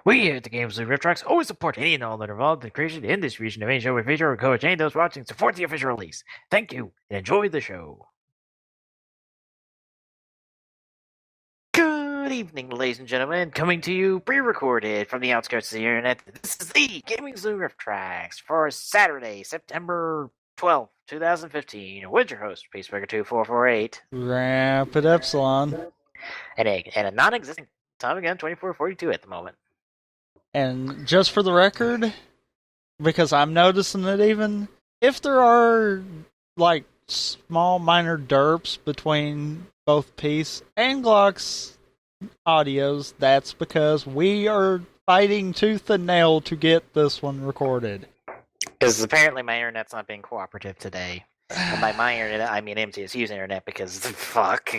We here at the Games League Rift Tracks always support any and all that are involved in the creation and distribution of any show we feature or coach, and those watching support the official release. Thank you and enjoy the show. Good evening, ladies and gentlemen. Coming to you pre-recorded from the outskirts of the internet. This is the Gaming League Rift Tracks for Saturday, September 12th, 2015. With your host, Peacemaker2448. Rapid Epsilon. And a non-existing time again, 2442 at the moment. And just for the record, because I'm noticing that even if there are like small minor derps between both Peace and Glock's audios, that's because we are fighting tooth and nail to get this one recorded. Because apparently my internet's not being cooperative today. And by my internet, I mean MTSU's internet, because fuck.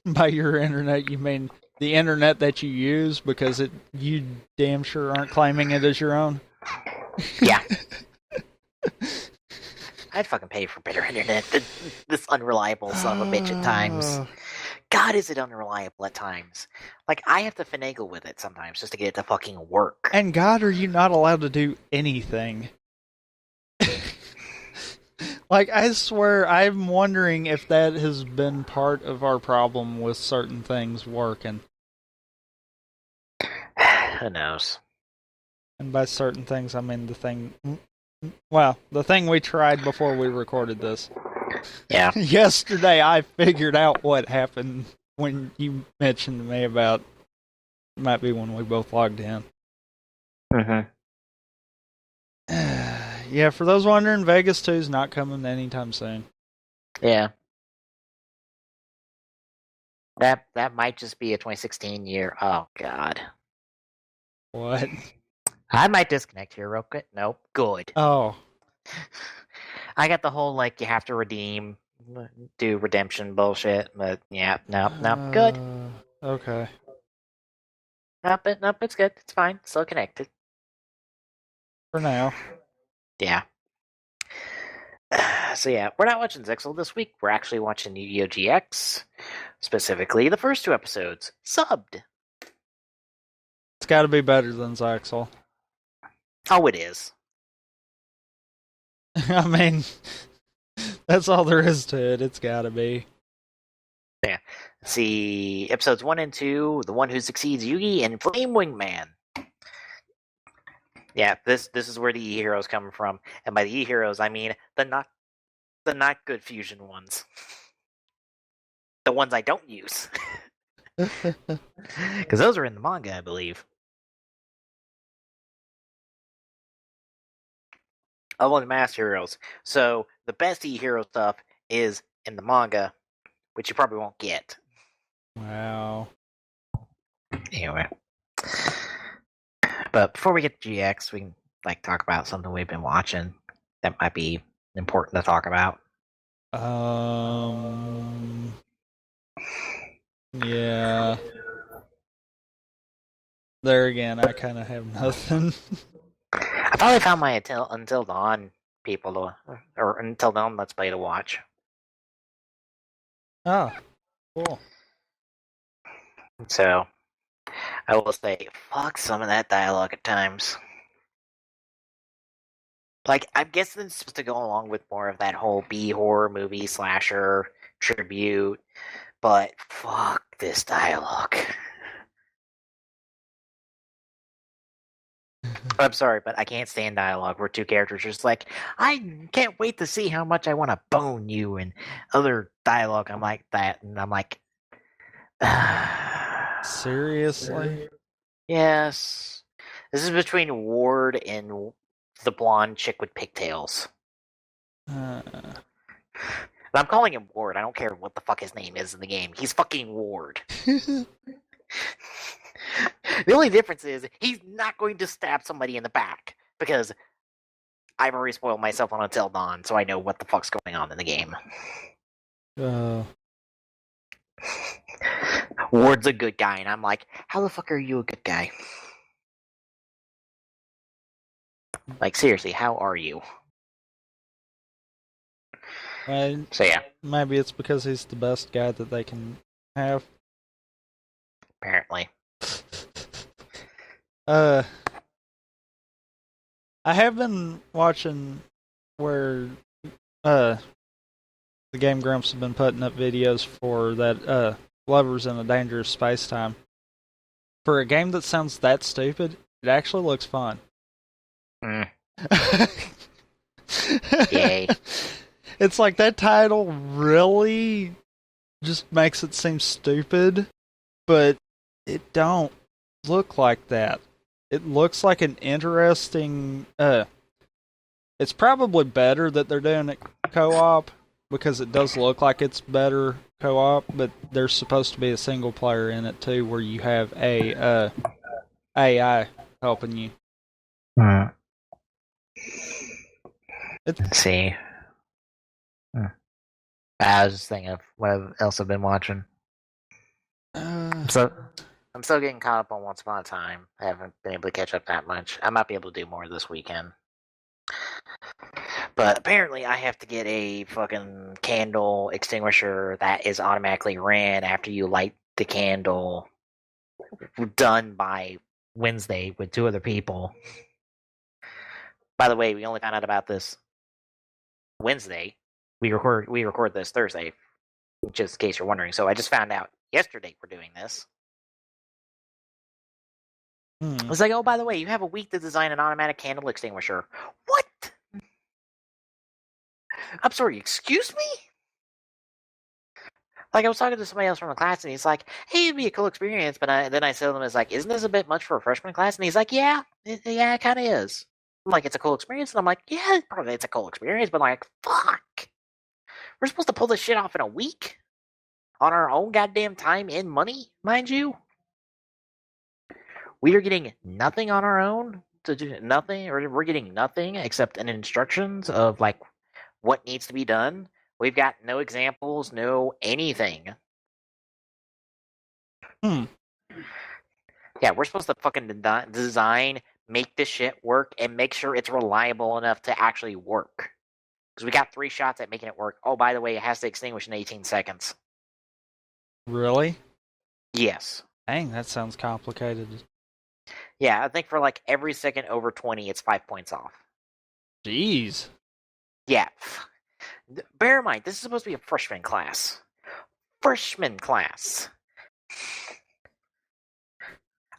By your internet, you mean the internet that you use, because you damn sure aren't claiming it as your own? Yeah. I'd fucking pay for better internet than this unreliable son of a bitch at times. God, is it unreliable at times. Like, I have to finagle with it sometimes just to get it to fucking work. And God, are you not allowed to do anything? Like, I swear, I'm wondering if that has been part of our problem with certain things working. Who knows? And by certain things, I mean the thing we tried before we recorded this. Yeah. Yesterday, I figured out what happened when you mentioned to me about, it might be when we both logged in. Mm-hmm. Yeah, for those wondering, Vegas 2 is not coming anytime soon. Yeah. That might just be a 2016 year. Oh, God. What? I might disconnect here real quick. Nope. Good. Oh. I got the whole, like, you have to do redemption bullshit, but yeah, nope, good. Okay. Nope, it's good. It's fine. Still connected. For now. Yeah. So yeah, we're not watching Zexal this week. We're actually watching Yu-Gi-Oh! GX. Specifically, the first two episodes. Subbed. It's got to be better than Zexal. Oh, it is. I mean, that's all there is to it. It's got to be. Yeah. See, episodes 1 and 2, The One Who Succeeds Yugi and Flame Wingman. Yeah, this is where the E-Heroes come from. And by the E-Heroes, I mean the not good fusion ones. The ones I don't use. Because those are in the manga, I believe. Of the Master Heroes. So the best E-Hero stuff is in the manga, which you probably won't get. Wow. Anyway. But before we get to GX, we can talk about something we've been watching that might be important to talk about. Yeah. There again, I kind of have nothing. I finally found my Until Dawn people or Until Dawn Let's Play to watch. Oh, cool. So, I will say, fuck some of that dialogue at times. Like, I'm guessing it's supposed to go along with more of that whole B-horror movie slasher tribute, but fuck this dialogue. I'm sorry, but I can't stand dialogue where two characters are just like, I can't wait to see how much I want to bone you, and other dialogue I'm like that, and I'm like, seriously? Yes. This is between Ward and the blonde chick with pigtails. And I'm calling him Ward. I don't care what the fuck his name is in the game. He's fucking Ward. The only difference is he's not going to stab somebody in the back, because I've already spoiled myself on Until Dawn, so I know what the fuck's going on in the game. Ward's a good guy, and I'm like, how the fuck are you a good guy? Like, seriously, how are you? So yeah. Maybe it's because he's the best guy that they can have. Apparently. I have been watching where the Game Grumps have been putting up videos for that Lovers in a Dangerous Space Time. For a game that sounds that stupid, it actually looks fun. Mm. Yay. It's like that title really just makes it seem stupid, but it don't look like that. It looks like an interesting it's probably better that they're doing it co-op because it does look like it's better co-op, but there's supposed to be a single player in it too where you have a AI helping you. Let's see. I was just thinking of what else I've been watching. I'm still getting caught up on Once Upon a Time. I haven't been able to catch up that much. I might be able to do more this weekend. But apparently I have to get a fucking candle extinguisher that is automatically ran after you light the candle, done by Wednesday with 2 other people. By the way, we only found out about this Wednesday. We record this Thursday, just in case you're wondering. So I just found out yesterday we're doing this. It's like, oh, by the way, you have a week to design an automatic candle extinguisher. What? I'm sorry, excuse me? Like, I was talking to somebody else from the class, and he's like, hey, it'd be a cool experience, but then I said to him, it's like, isn't this a bit much for a freshman class? And he's like, yeah, it kind of is. I'm like, it's a cool experience? And I'm like, yeah, probably it's a cool experience, but like, fuck. We're supposed to pull this shit off in a week? On our own goddamn time and money, mind you? We are getting nothing on our own to do nothing, or we're getting nothing except an instructions of like what needs to be done. We've got no examples, no anything. Yeah, we're supposed to fucking design, make this shit work, and make sure it's reliable enough to actually work. Because we got 3 shots at making it work. Oh, by the way, it has to extinguish in 18 seconds. Really? Yes. Dang, that sounds complicated. Yeah, I think for like every second over 20, it's 5 points off. Jeez. Yeah. Bear in mind, this is supposed to be a freshman class. Freshman class.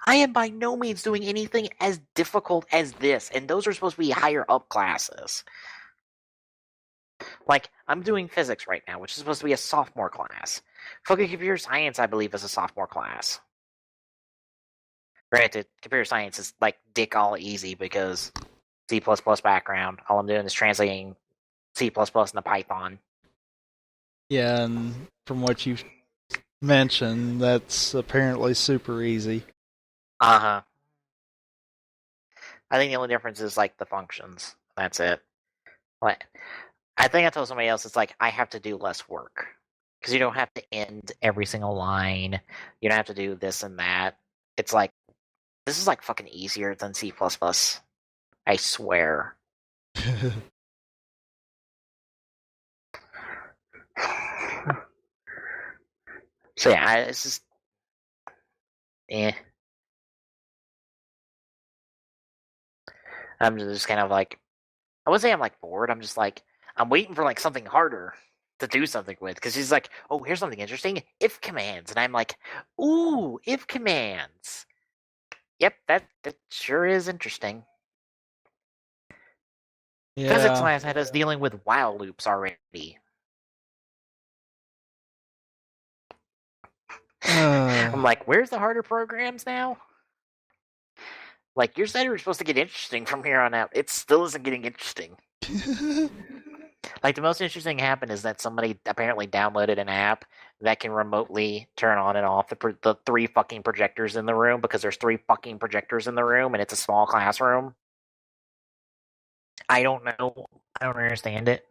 I am by no means doing anything as difficult as this, and those are supposed to be higher up classes. Like, I'm doing physics right now, which is supposed to be a sophomore class. Fucking computer science, I believe, is a sophomore class. Granted, computer science is like dick all easy because C++ background. All I'm doing is translating C++ into Python. Yeah, and from what you mentioned, that's apparently super easy. Uh-huh. I think the only difference is like the functions. That's it. But I think I told somebody else, it's like I have to do less work. Because you don't have to end every single line. You don't have to do this and that. It's like, this is like fucking easier than C++. I swear. So yeah, it's just, I'm just kind of like, I wouldn't say I'm like bored. I'm just like, I'm waiting for like something harder to do something with. Because he's like, oh, here's something interesting, if commands, and I'm like, ooh, if commands. Yep, that sure is interesting. Yeah. Physics class had us dealing with while loops already. I'm like, where's the harder programs now? Like, you said you were supposed to get interesting from here on out. It still isn't getting interesting. Like, the most interesting happened is that somebody apparently downloaded an app that can remotely turn on and off the 3 fucking projectors in the room, because there's 3 fucking projectors in the room and it's a small classroom. I don't know. I don't understand it.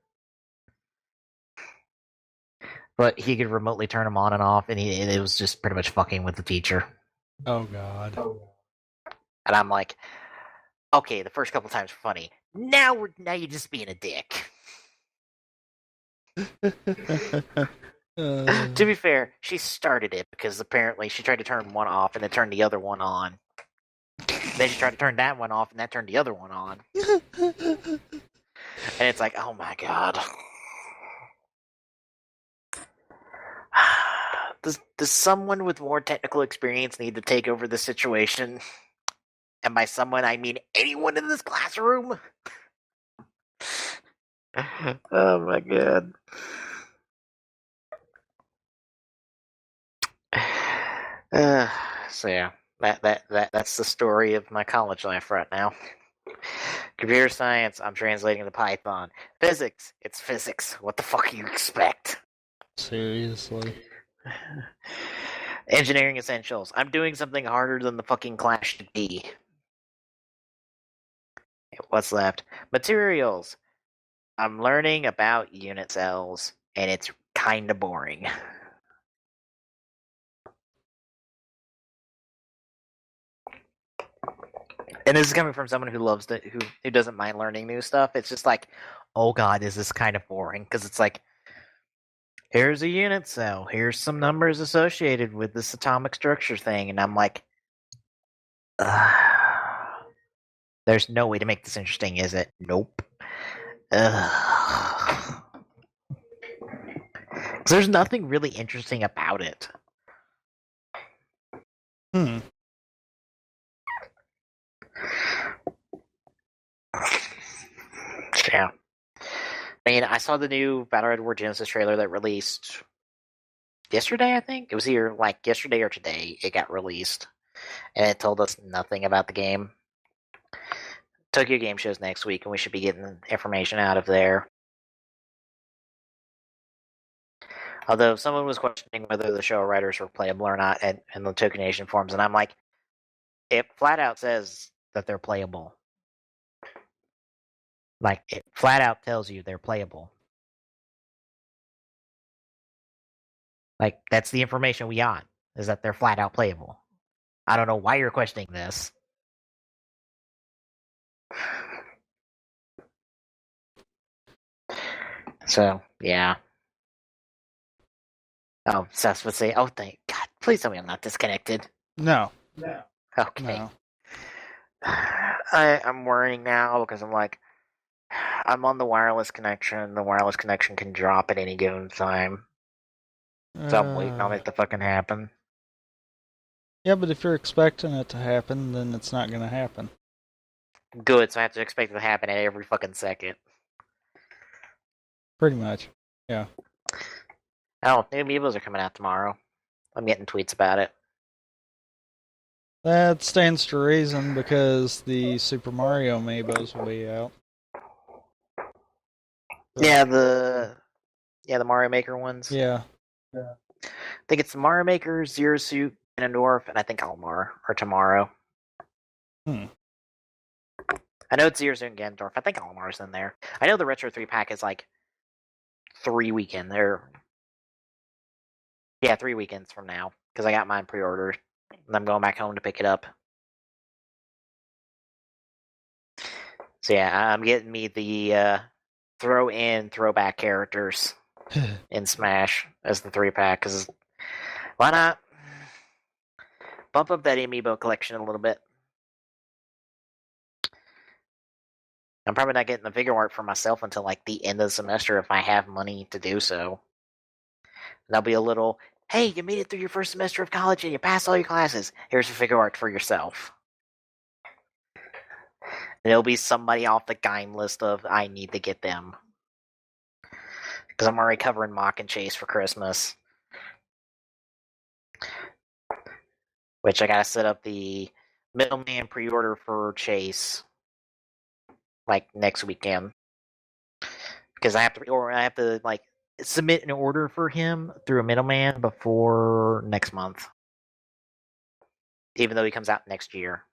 But he could remotely turn them on and off, and it was just pretty much fucking with the teacher. Oh, God. And I'm like, okay, the first couple times were funny. Now you're just being a dick. To be fair, she started it because apparently she tried to turn one off and then turned the other one on. Then you try to turn that one off, and that turned the other one on. And it's like, oh my god. Does someone with more technical experience need to take over the situation? And by someone, I mean anyone in this classroom? Oh my god. So yeah, that's the story of my college life right now. Computer science, I'm translating to Python. Physics, it's physics. What the fuck do you expect? Seriously. Engineering essentials, I'm doing something harder than the fucking class should be. What's left? Materials, I'm learning about unit cells, and it's kind of boring. And this is coming from someone who loves who doesn't mind learning new stuff. It's just like, oh god, is this kind of boring? Because it's like, here's a unit cell, here's some numbers associated with this atomic structure thing, and I'm like, there's no way to make this interesting, is it? Nope. There's nothing really interesting about it. Yeah. I mean, I saw the new Battle Red War Genesis trailer that released yesterday, I think. It was either like yesterday or today it got released. And it told us nothing about the game. Tokyo Game Show's next week, and we should be getting information out of there. Although someone was questioning whether the show writers were playable or not in the Tokyo Nation forums, and I'm like, it flat out says that they're playable. Like, it flat out tells you they're playable. Like, that's the information we got, is that they're flat out playable. I don't know why you're questioning this. So, yeah. Oh, Seth would say, oh, thank God, please tell me I'm not disconnected. No. Okay. No. I'm worrying now because I'm like, I'm on the wireless connection. The wireless connection can drop at any given time. So I'm waiting on it to fucking happen. Yeah, but if you're expecting it to happen, then it's not going to happen. Good, so I have to expect it to happen at every fucking second. Pretty much. Yeah. Oh, new amiibos are coming out tomorrow. I'm getting tweets about it. That stands to reason because the Super Mario amiibos will be out. Yeah, the Mario Maker ones. Yeah. I think it's the Mario Maker, Zero Suit, Ganondorf, and I think Almar are tomorrow. I know it's Zero Suit and Ganondorf. I think Almar's in there. I know the Retro 3-pack is like 3 weekends. Yeah, 3 weekends from now. Because I got mine pre-ordered. And I'm going back home to pick it up. So yeah, I'm getting me the throwback characters in Smash as the 3-pack. Because why not bump up that amiibo collection a little bit? I'm probably not getting the figure art for myself until like the end of the semester if I have money to do so. And I'll be a little, hey, you made it through your first semester of college and you passed all your classes. Here's your figure art for yourself. And it'll be somebody off the Gaim list of I need to get them. Because I'm already covering Mock and Chase for Christmas. Which I gotta set up the middleman pre-order for Chase like next weekend. Because I have to like submit an order for him through a middleman before next month. Even though he comes out next year.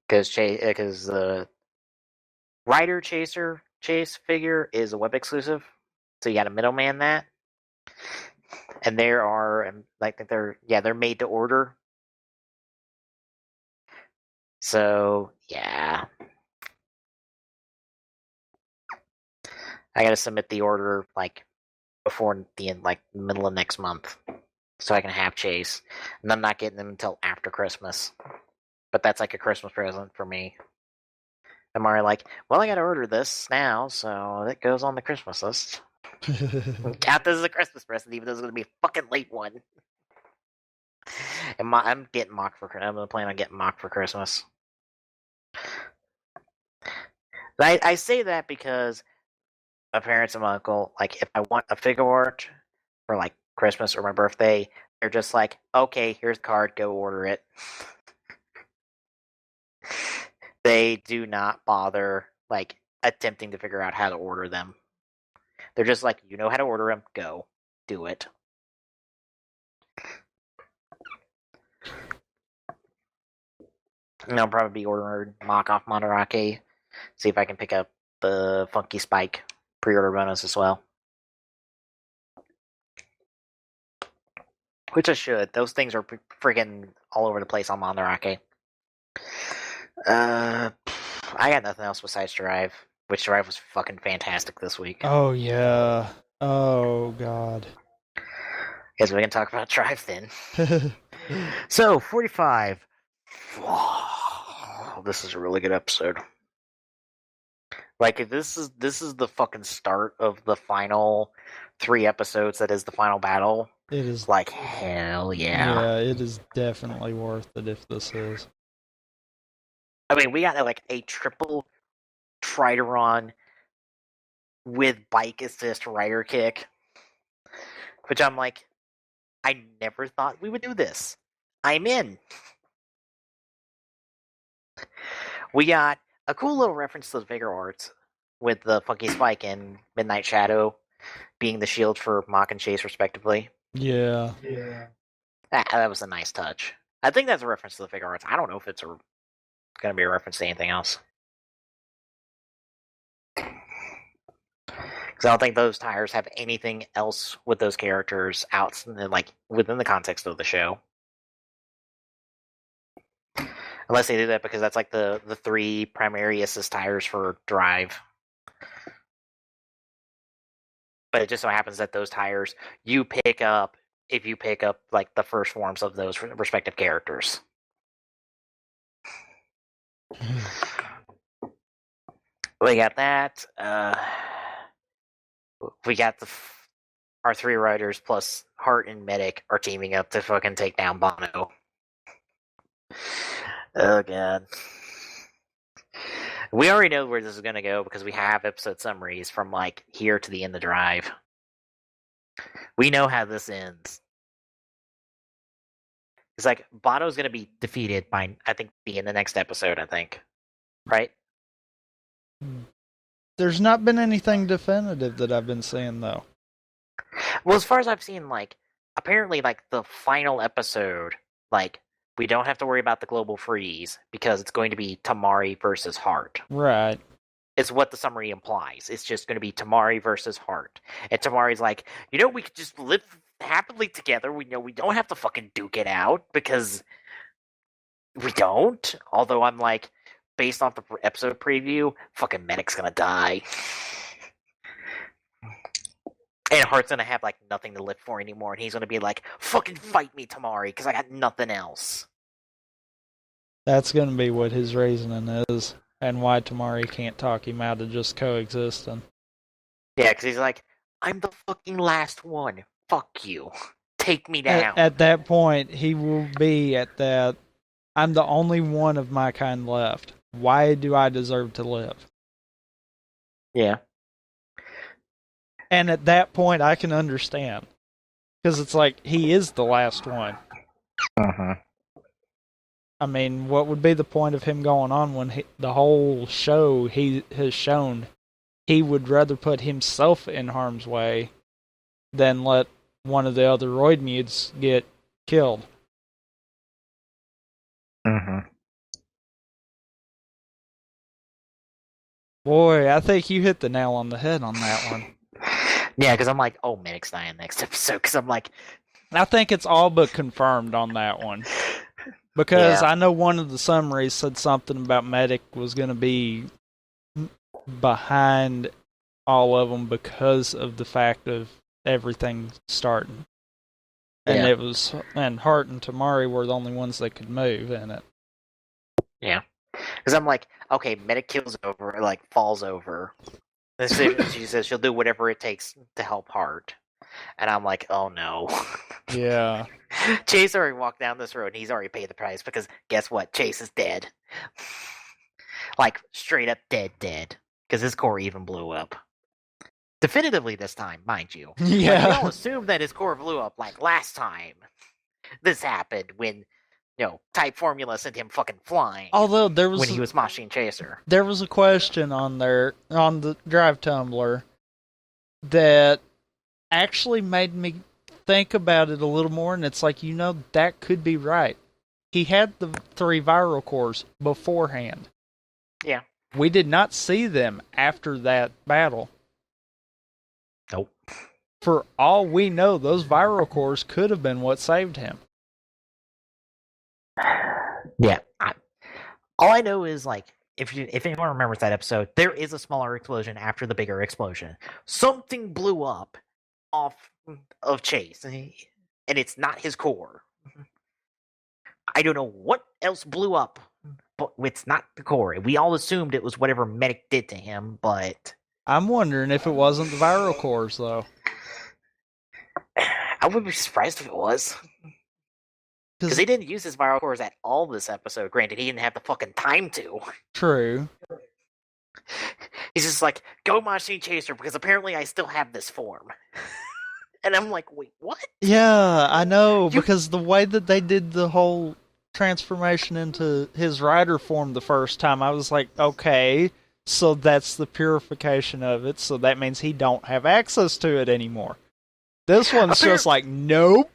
Because the Rider Chase figure is a web exclusive, so you got to middleman that. And they're made to order. So yeah, I got to submit the order like before the end, like middle of next month. so I can have Chase. And I'm not getting them until after Christmas. But that's like a Christmas present for me. I'm already like, well, I gotta order this now, so it goes on the Christmas list. Count this as a Christmas present, even though it's gonna be a fucking late one. And I'm getting Mock for. I'm planning on getting Mock for Christmas. I say that because my parents and my uncle, like, if I want a figure art for like Christmas or my birthday, they're just like, okay, here's the card, go order it. They do not bother like attempting to figure out how to order them. They're just like, you know how to order them, go do it. And I'll probably be ordering Mock off Monterake. See if I can pick up the Funky Spike pre-order bonus as well. Which I should. Those things are friggin' all over the place on Monterake. I got nothing else besides Drive. Which Drive was fucking fantastic this week. Oh, yeah. Oh, God. Guess we can talk about Drive then. So, 45. Oh, this is a really good episode. Like, this is the fucking start of the final 3 episodes that is the final battle. It is like, hell yeah. Yeah, it is definitely worth it if this is. I mean, we got like a triple Trideron with bike assist rider kick, which I'm like, I never thought we would do this. I'm in. We got a cool little reference to the figure arts with the Funky Spike and Midnight Shadow being the shield for Mock and Chase, respectively. Yeah. That was a nice touch. I think that's a reference to the figure arts. I don't know if it's going to be a reference to anything else. Because I don't think those tires have anything else with those characters out, like, within the context of the show. Unless they do that because that's like the 3 primary assist tires for Drive. But it just so happens that those tires you pick up if you pick up like the first forms of those respective characters. We got that. We got our 3 riders plus Hart and Medic are teaming up to fucking take down Bono. Oh god. We already know where this is going to go because we have episode summaries from like here to the end of Drive. We know how this ends. It's like Bono's going to be defeated by, I think, in the next episode, I think. Right? There's not been anything definitive that I've been seeing, though. Well, as far as I've seen, like, apparently, like, the final episode, like, we don't have to worry about the global freeze because it's going to be Tamari versus Hart. Right. It's what the summary implies. It's just going to be Tamari versus Hart. And Tamari's like, you know, we could just live happily together. We know we don't have to fucking duke it out because we don't. Although I'm like, based off the episode preview, fucking Medic's gonna die. And Hart's gonna have like nothing to live for anymore, and he's gonna be like, fucking fight me, Tamari, because I got nothing else. That's gonna be what his reasoning is, and why Tamari can't talk him out of just coexisting. Yeah, because he's like, I'm the fucking last one. Fuck you. Take me down. At that point, he will be at that, I'm the only one of my kind left. Why do I deserve to live? Yeah. And at that point, I can understand. Because it's like, he is the last one. Uh-huh. I mean, what would be the point of him going on when the whole show he has shown he would rather put himself in harm's way than let one of the other Roid mutes get killed? Uh-huh. Boy, I think you hit the nail on the head on that one. Yeah, because I'm like, oh, Medic's dying next episode. Because I'm like, I think it's all but confirmed on that one. Because yeah. I know one of the summaries said something about Medic was going to be behind all of them because of the fact of everything starting. And Yeah. and Hart and Tamari were the only ones that could move in it. Yeah. Because I'm like, okay, medic kills over, like, falls over. She says she'll do whatever it takes to help Hart. And I'm like, oh no. Yeah. Chase already walked down this road and he's already paid the price because guess what? Chase is dead. Like, straight up dead. Because his core even blew up. Definitively this time, mind you. Yeah. Like, we all assumed that his core blew up like last time this happened when, Type Formula sent him fucking flying. Although when he was Machine Chaser. There was a question on the Drive Tumbler that actually made me think about it a little more, and it's like, that could be right. He had the 3 viral cores beforehand. Yeah. We did not see them after that battle. Nope. For all we know, those viral cores could have been what saved him. Yeah. All I know is, like, if anyone remembers that episode, there is a smaller explosion after the bigger explosion. Something blew up off of Chase, and it's not his core. I don't know what else blew up, but it's not the core. We all assumed it was whatever Medic did to him, but... I'm wondering if it wasn't the viral cores, though. I wouldn't be surprised if it was. Because he didn't use his viral cores at all this episode. Granted, he didn't have the fucking time to. True. He's just like, go Machine Chaser, because apparently I still have this form. And I'm like, wait, what? Yeah, I know, because the way that they did the whole transformation into his rider form the first time, I was like, okay, so that's the purification of it, so that means he don't have access to it anymore. This one's just like, nope.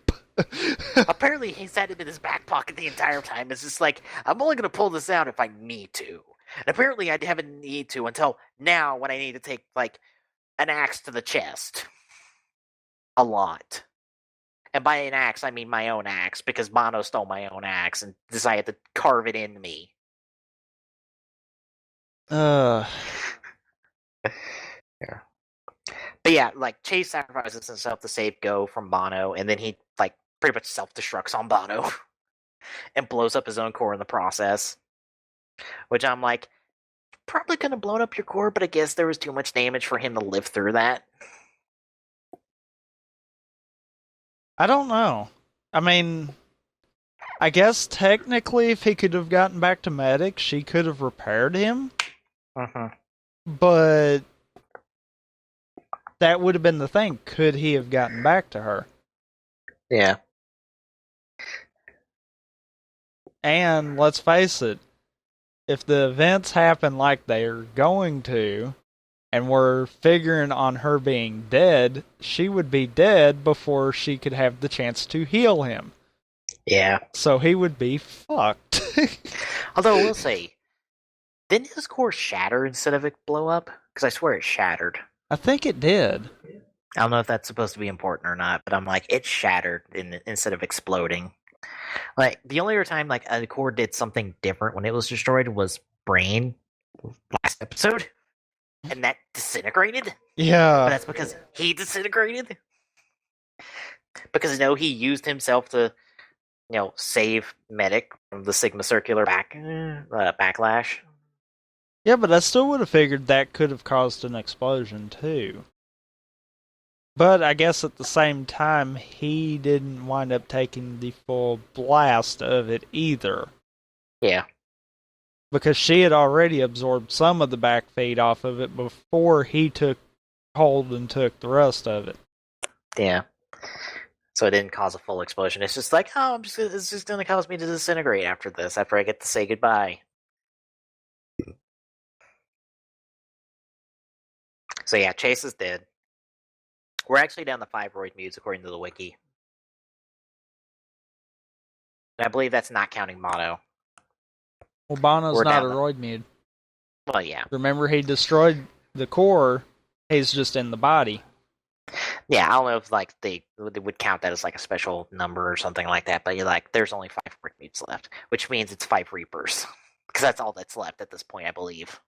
Apparently he sat it in his back pocket the entire time. It's just like, I'm only going to pull this out if I need to. And apparently I haven't need to until now when I need to take, like, an axe to the chest. A lot. And by an axe, I mean my own axe, because Mono stole my own axe and decided to carve it into me. Yeah. But yeah, like, Chase sacrifices himself to save Go from Bono, and then he, like, pretty much self-destructs on Bono and blows up his own core in the process. Which I'm like, probably could have blown up your core, but I guess there was too much damage for him to live through that. I don't know. I mean, I guess technically if he could have gotten back to Medic, she could have repaired him. Uh-huh. But that would have been the thing. Could he have gotten back to her? Yeah. And let's face it, if the events happen like they're going to, and we're figuring on her being dead, she would be dead before she could have the chance to heal him. Yeah. So he would be fucked. Although, we'll say, didn't his core shatter instead of it blow up? Because I swear it shattered. I think it did. I don't know if that's supposed to be important or not, but I'm like, it shattered instead of exploding. Like, the only other time, like, a core did something different when it was destroyed was Brain last episode. And that disintegrated? Yeah. But that's because he disintegrated? Because, he used himself to, save Medic from the Sigma Circular backlash. Yeah, but I still would have figured that could have caused an explosion, too. But I guess at the same time, he didn't wind up taking the full blast of it either. Yeah. Because she had already absorbed some of the back feed off of it before he took hold and took the rest of it. Yeah. So it didn't cause a full explosion. It's just like, it's just going to cause me to disintegrate after this, after I get to say goodbye. So yeah, Chase is dead. We're actually down to 5 roid mutes according to the wiki. And I believe that's not counting Mono. Well, Bono's not a roid mute. Well, yeah. Remember, he destroyed the core. He's just in the body. Yeah, I don't know if they would count that as like a special number or something like that, but you're like, there's only 5 roid mutes left, which means it's 5 Reapers. Because that's all that's left at this point, I believe.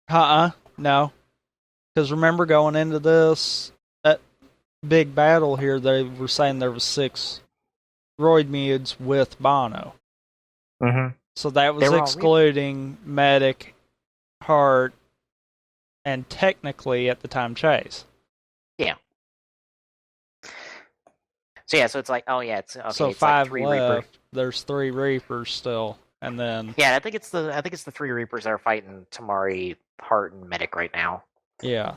No. Because remember, going into this big battle here, they were saying there was 6 Roidmudes with Bono. Mm-hmm. So that was They were all excluding Medic, Hart, and technically at the time Chase. Yeah. So yeah, so it's like, oh yeah, it's okay. So it's 5 like 3 left. Reapers. There's 3 Reapers still, and then Yeah, I think it's the 3 Reapers that are fighting Tamari, Hart, and Medic right now. yeah.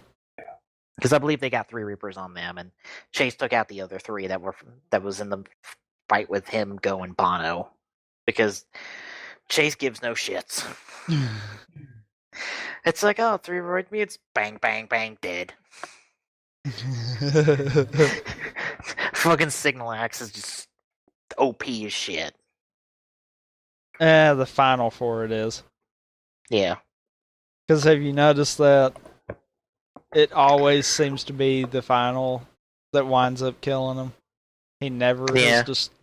Because I believe they got 3 Reapers on them, and Chase took out the other 3 that was in the fight with him, Go, and Bono, because Chase gives no shits. It's like, oh, 3 Roid Mutes, bang, bang, bang, dead. Fucking Signal Axe is just OP as shit. The final 4 it is. Yeah. Because have you noticed that it always seems to be the final that winds up killing him? He never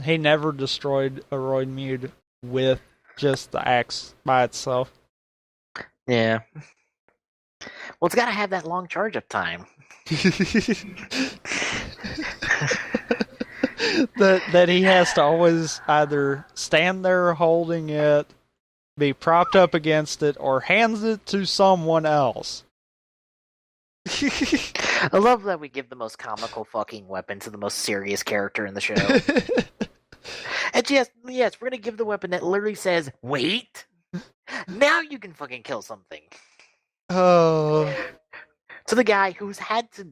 he never destroyed a Roidmude with just the axe by itself. Yeah. Well, it's got to have that long charge up time. that he has to always either stand there holding it, be propped up against it, or hands it to someone else. I love that we give the most comical fucking weapon to the most serious character in the show. And yes, we're gonna give the weapon that literally says, "Wait, now you can fucking kill something." Oh. To the guy who's had to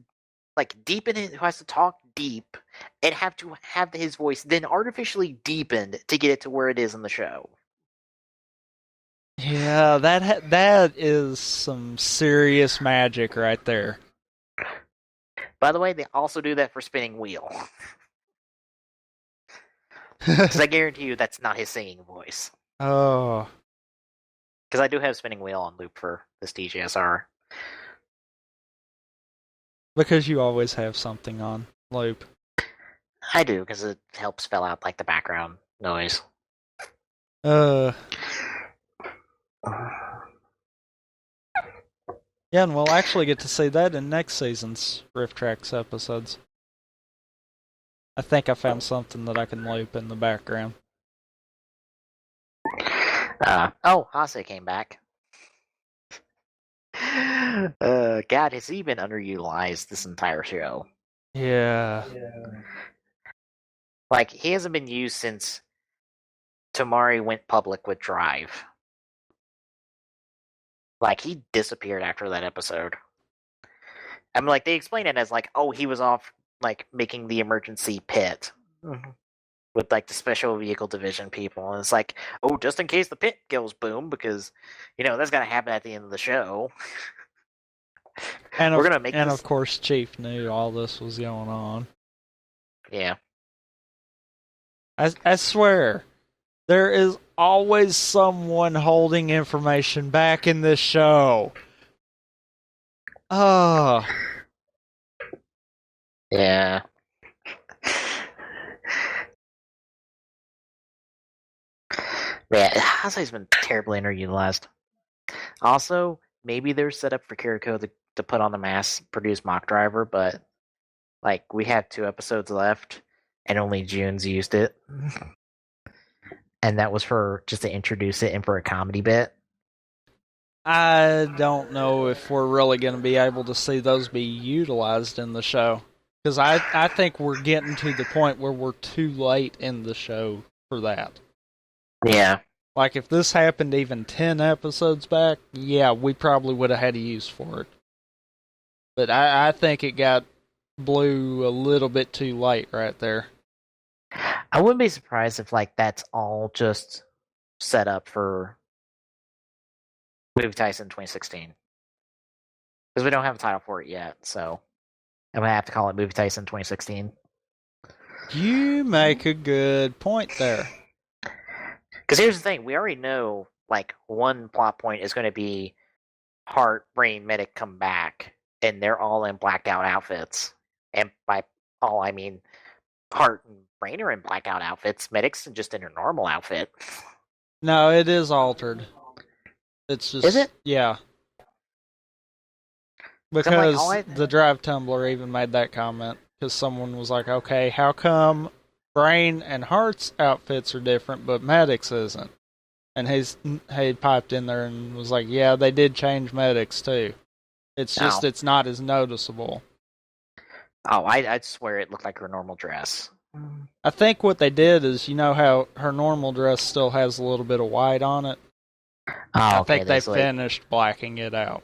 deepen it, who has to talk deep, and have to have his voice then artificially deepened to get it to where it is in the show. Yeah, that is some serious magic right there. By the way, they also do that for Spinning Wheel. Because I guarantee you that's not his singing voice. Oh. Because I do have Spinning Wheel on loop for this TGSR. Because you always have something on loop. I do, because it helps fill out the background noise. Yeah, and we'll actually get to see that in next season's Rift Tracks episodes. I think I found something that I can loop in the background. Hase came back. God, has he been underutilized this entire show? Yeah. He hasn't been used since Tamari went public with Drive. He disappeared after that episode. I mean, they explain it as he was off, making the emergency pit. Mm-hmm. With the special vehicle division people, and it's just in case the pit goes boom, because that's gonna happen at the end of the show. And we're gonna make and this... of course Chief knew all this was going on. Yeah. I swear, there is always someone holding information back in this show. Oh. Yeah. Yeah, Hase's been terribly underutilized. Also, maybe they're set up for Kiriko to put on the mass-produced mock driver, but we have 2 episodes left, and only June's used it, and that was for just to introduce it and for a comedy bit. I don't know if we're really going to be able to see those be utilized in the show, because I think we're getting to the point where we're too late in the show for that. Yeah. If this happened even 10 episodes back, yeah, we probably would have had a use for it. But I think it got blew a little bit too late right there. I wouldn't be surprised if that's all just set up for Movie Tyson 2016. Because we don't have a title for it yet, so I'm going to have to call it Movie Tyson 2016. You make a good point there. Because here's the thing, we already know, one plot point is going to be Hart, Brain, Medic come back, and they're all in blacked out outfits. And by all, I mean Hart and Brain are in blackout outfits. Medic's just in a normal outfit. No, it is altered. It's just... Is it? Yeah. Because the Drive Tumblr even made that comment. Because someone was like, okay, how come Brain and Heart's outfits are different, but Medic's isn't. And he piped in there and was like, "Yeah, they did change Medic's too. It's just it's not as noticeable." Oh, I'd swear it looked like her normal dress. I think what they did is, you know how her normal dress still has a little bit of white on it? I think they finished blacking it out.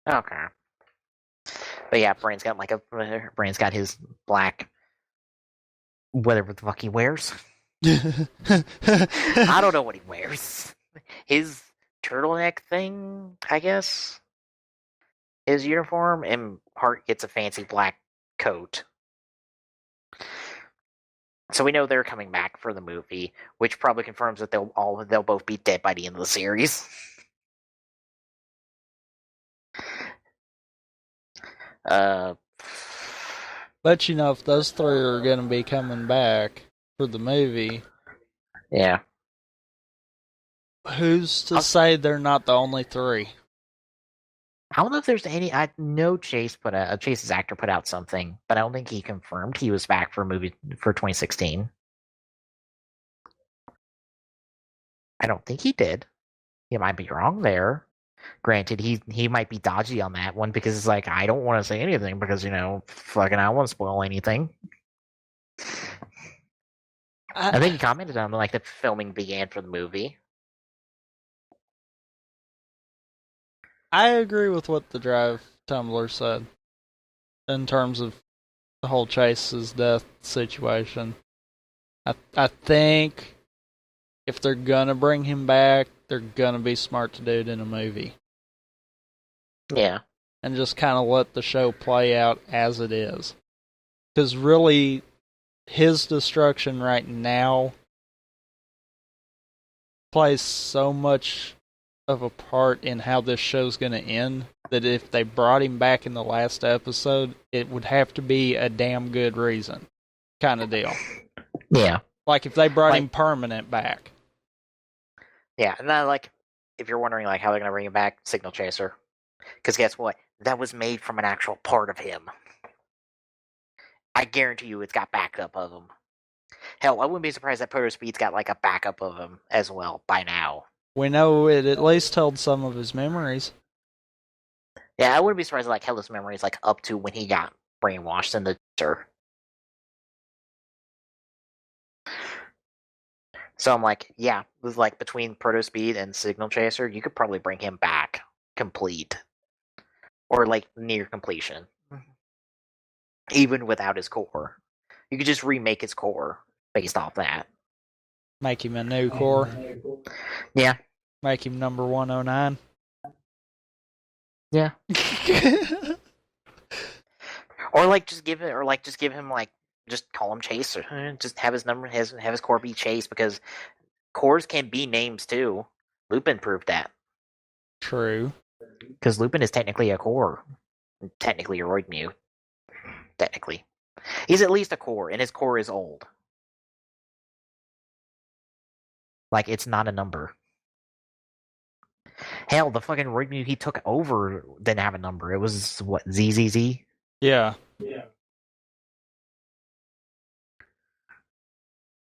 Okay. But yeah, Brain's got his black, whatever the fuck he wears. I don't know what he wears. His turtleneck thing, I guess. His uniform, and Hart gets a fancy black coat. So we know they're coming back for the movie, which probably confirms that they'll both be dead by the end of the series. Let you know if those three are going to be coming back for the movie. Yeah. Who's to say they're not the only three? I don't know if there's any. I know Chase's actor put out something, but I don't think he confirmed he was back for a movie for 2016. I don't think he did. He might be wrong there. Granted, he might be dodgy on that one because it's like, I don't want to say anything because, fucking I don't want to spoil anything. I think he commented on the filming began for the movie. I agree with what the Drive Tumblr said in terms of the whole Chase's death situation. I think if they're gonna bring him back, they're gonna be smart to do it in a movie. Yeah. And just kind of let the show play out as it is. Because really, his destruction right now plays so much of a part in how this show's going to end that if they brought him back in the last episode, it would have to be a damn good reason, kind of deal. Yeah. Like if they brought him permanent back. Yeah, and then if you're wondering how they're going to bring him back, Signal Chaser. Because guess what? That was made from an actual part of him. I guarantee you it's got backup of him. Hell, I wouldn't be surprised that Proto Speed's got a backup of him as well by now. We know it at least held some of his memories. Yeah, I wouldn't be surprised held his memories up to when he got brainwashed in the tour. So I'm yeah, with between Proto Speed and Signal Chaser, you could probably bring him back complete. Or near completion. Even without his core. You could just remake his core based off that. Make him a new core. Yeah. Make him number 109. Yeah. Or just give him just call him Chase, or just have his number, have his core be Chase, because cores can be names too. Lupin proved that. True. Because Lupin is technically a core, technically a Roid Mew. Technically, he's at least a core, and his core is old. It's not a number. Hell, the fucking Roid Mew he took over didn't have a number. It was what, ZZZ? Yeah.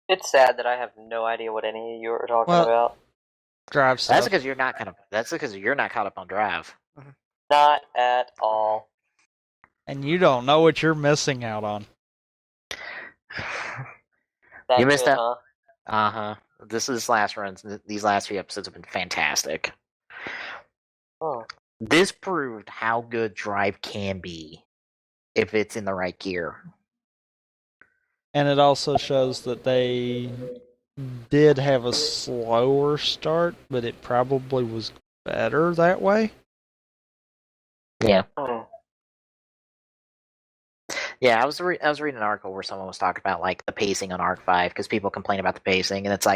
It's sad that I have no idea what any of you are talking about. Drive stuff. That's because you're not caught up on Drive. Not at all. And you don't know what you're missing out on. You missed out. Huh? This last run, these last few episodes have been fantastic. Oh. This proved how good Drive can be if it's in the right gear. And it also shows that they did have a slower start, but it probably was better that way. Yeah. Oh. Yeah, I was reading an article where someone was talking about the pacing on Arc 5, because people complain about the pacing, and it's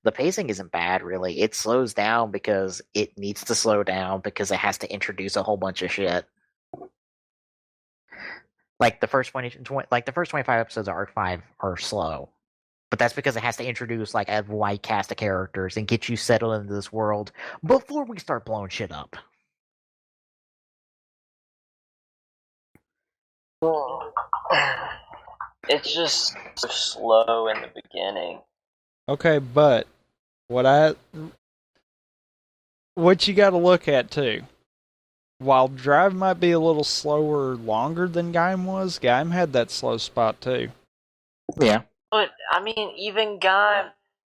the pacing isn't bad really. It slows down because it needs to slow down because it has to introduce a whole bunch of shit. The first 25 episodes of Arc 5 are slow. But that's because it has to introduce a wide cast of characters and get you settled into this world before we start blowing shit up. It's just so slow in the beginning. Okay, but what you got to look at too. While Drive might be a little slower longer than Gaim was, Gaim had that slow spot too. Yeah. But I mean, even Gaim,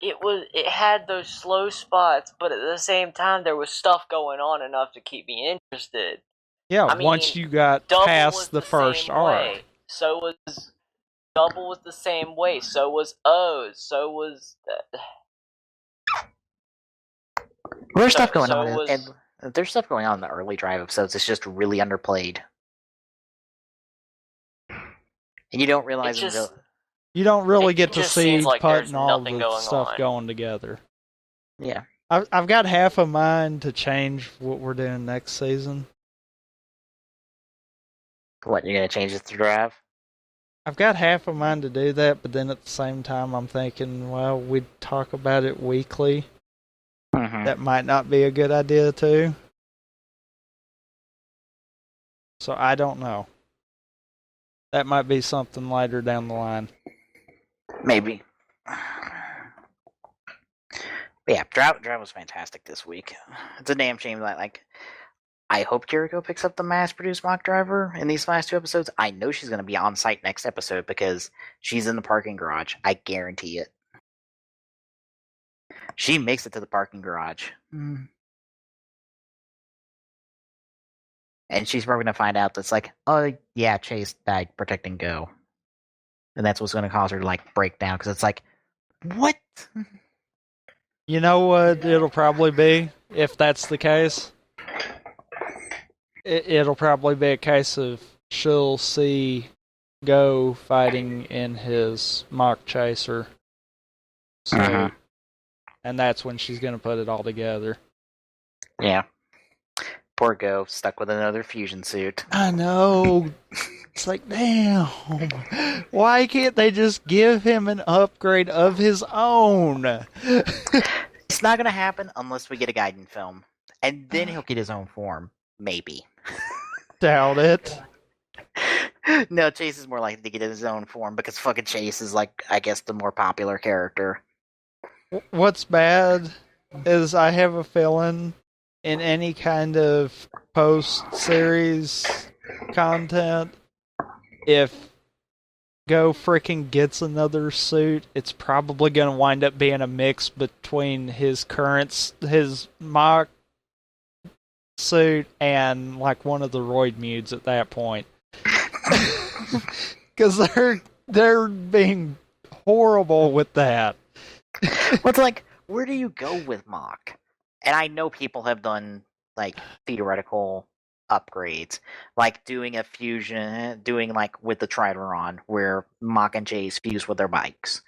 it had those slow spots, but at the same time, there was stuff going on enough to keep me interested. Yeah, I once mean, you got Double past was the the first same arc. way. So was Double was the same way. So was O's. So was. There's So stuff going so on, was. and there's stuff going on in the early Drive episodes. It's just really underplayed, and you don't realize until You don't really It get to just see seems like Putt there's and all nothing the going stuff on. going together. yeah. I've got half a mind to change what we're doing next season. What, you're gonna change it to Drive? I've got half a mind to do that, but then at the same time, I'm thinking, well, we'd talk about it weekly. Mm-hmm. That might not be a good idea, too. So I don't know. That might be something later down the line. Maybe. But yeah, Drive was fantastic this week. It's a damn shame that, like, I hope Jericho picks up the mass-produced mock driver in these last 2 episodes. I know she's going to be on site next episode because she's in the parking garage. I guarantee it. She makes it to the parking garage. And she's probably going to find out that's like, oh, yeah, Chase died protecting Go. And that's what's going to cause her to, like, break down because it's like, what? You know what it'll probably be, if that's the case? It'll probably be a case of she'll see Go fighting in his mock chaser. So, and that's when she's going to put it all together. Yeah. Poor Go, stuck with another fusion suit. I know. It's like, damn. Why can't they just give him an upgrade of his own? It's not going to happen unless we get a Gaiden film. And then he'll get his own form. Maybe. Doubt it. No, Chase is more likely to get his own form because fucking Chase is, like, I guess, the more popular character. What's bad is I have a feeling in any kind of post-series content, if Go freaking gets another suit, it's probably going to wind up being a mix between his mock suit and like one of the Roid Mudes at that point. Because they're being horrible with that. Well, it's like, where do you go with mock? And I know people have done, like, theoretical upgrades, like doing a fusion, doing like with the Trideron, where Mock and Chase fuse with their bikes,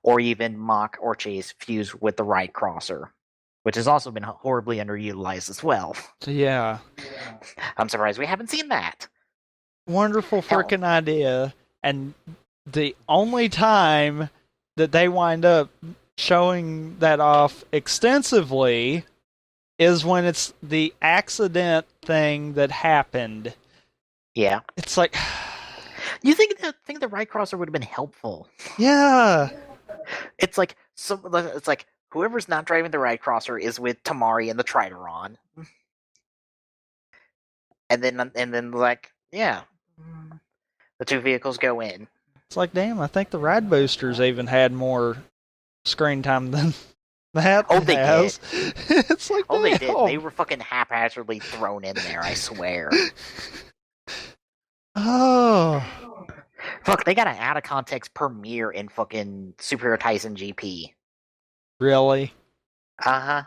or even Mock or Chase fuse with the Ride Crosser, which has also been horribly underutilized as well. Yeah. I'm surprised we haven't seen that. Wonderful freaking idea, and the only time that they wind up showing that off extensively is when it's the accident thing that happened. Yeah. It's like, you think the Ride Crosser would have been helpful? Yeah. It's like whoever's not driving the Ride Crosser is with Tamari and the Trideron. And then like, yeah. The 2 vehicles go in. It's like, damn, I think the Ride Boosters even had more screen time than that. Oh, they did. It's like, oh, damn. they did. They were fucking haphazardly thrown in there, I swear. Oh. Fuck, they got an out-of-context premiere in fucking Superhero Tyson GP. Really? Uh-huh.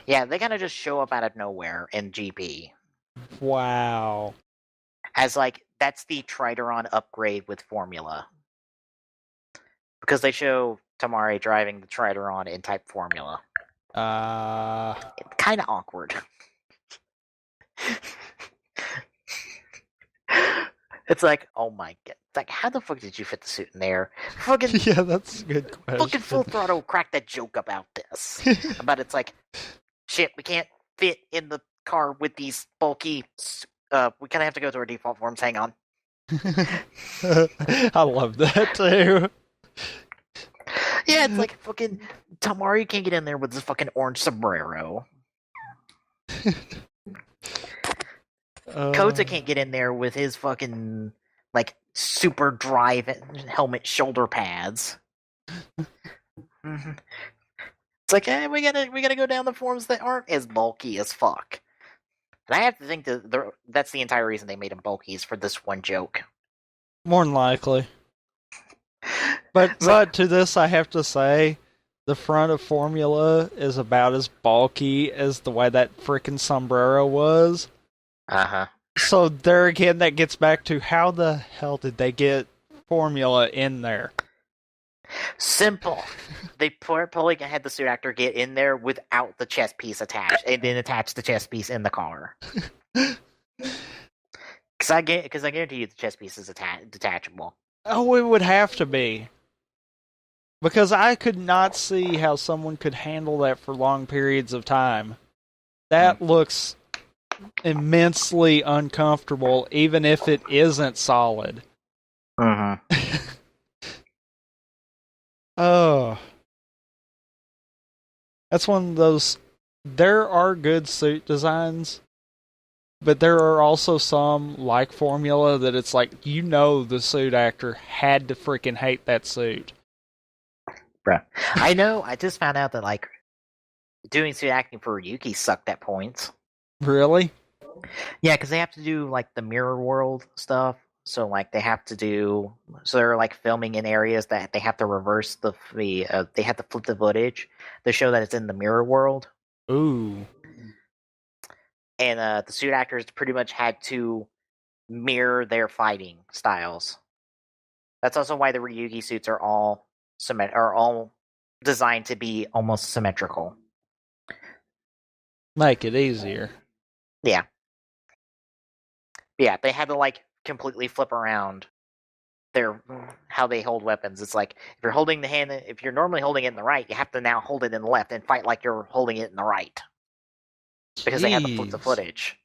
Yeah, they kind of just show up out of nowhere in GP. Wow. As, like, that's the Trideron upgrade with Formula. Because they show Tamari driving the Trideron in Type Formula. Kind of awkward. It's like, oh my god. It's like, how the fuck did you fit the suit in there? Fucking, yeah, that's a good question. Fucking Full Throttle cracked that joke about this. But it's like, shit, we can't fit in the car with these bulky... we kind of have to go to our default forms. Hang on. I love that too. Yeah, it's like fucking Tamari can't get in there with his fucking orange sombrero. Kota can't get in there with his fucking like super drive helmet shoulder pads. It's like, we gotta go down the forms that aren't as bulky as fuck. And I have to think that that's the entire reason they made him bulky is for this one joke. More than likely. But to this, I have to say, the front of Formula is about as bulky as the way that freaking sombrero was. Uh-huh. So there again, that gets back to how the hell did they get Formula in there? Simple. They probably had the suit actor get in there without the chest piece attached, and then attach the chest piece in the car. Because I guarantee you the chest piece is detachable. Oh, it would have to be. Because I could not see how someone could handle that for long periods of time. That looks immensely uncomfortable, even if it isn't solid. Mm-hmm. Oh. That's one of those... There are good suit designs, but there are also some, like Formula, that it's like, the suit actor had to freaking hate that suit. Bruh. I know, I just found out that, like, doing suit acting for Ryuki sucked at points. Really? Yeah, because they have to do, like, the mirror world stuff. So, like, they have to do... So they're, like, filming in areas that they have to reverse they have to flip the footage to show that it's in the mirror world. Ooh. And the suit actors pretty much had to mirror their fighting styles. That's also why the Ryugi suits are all designed to be almost symmetrical. Make it easier. Yeah. Yeah, they had to, like, completely flip around how they hold weapons. It's like, if you're normally holding it in the right, you have to now hold it in the left and fight like you're holding it in the right. Because they had to flip the footage.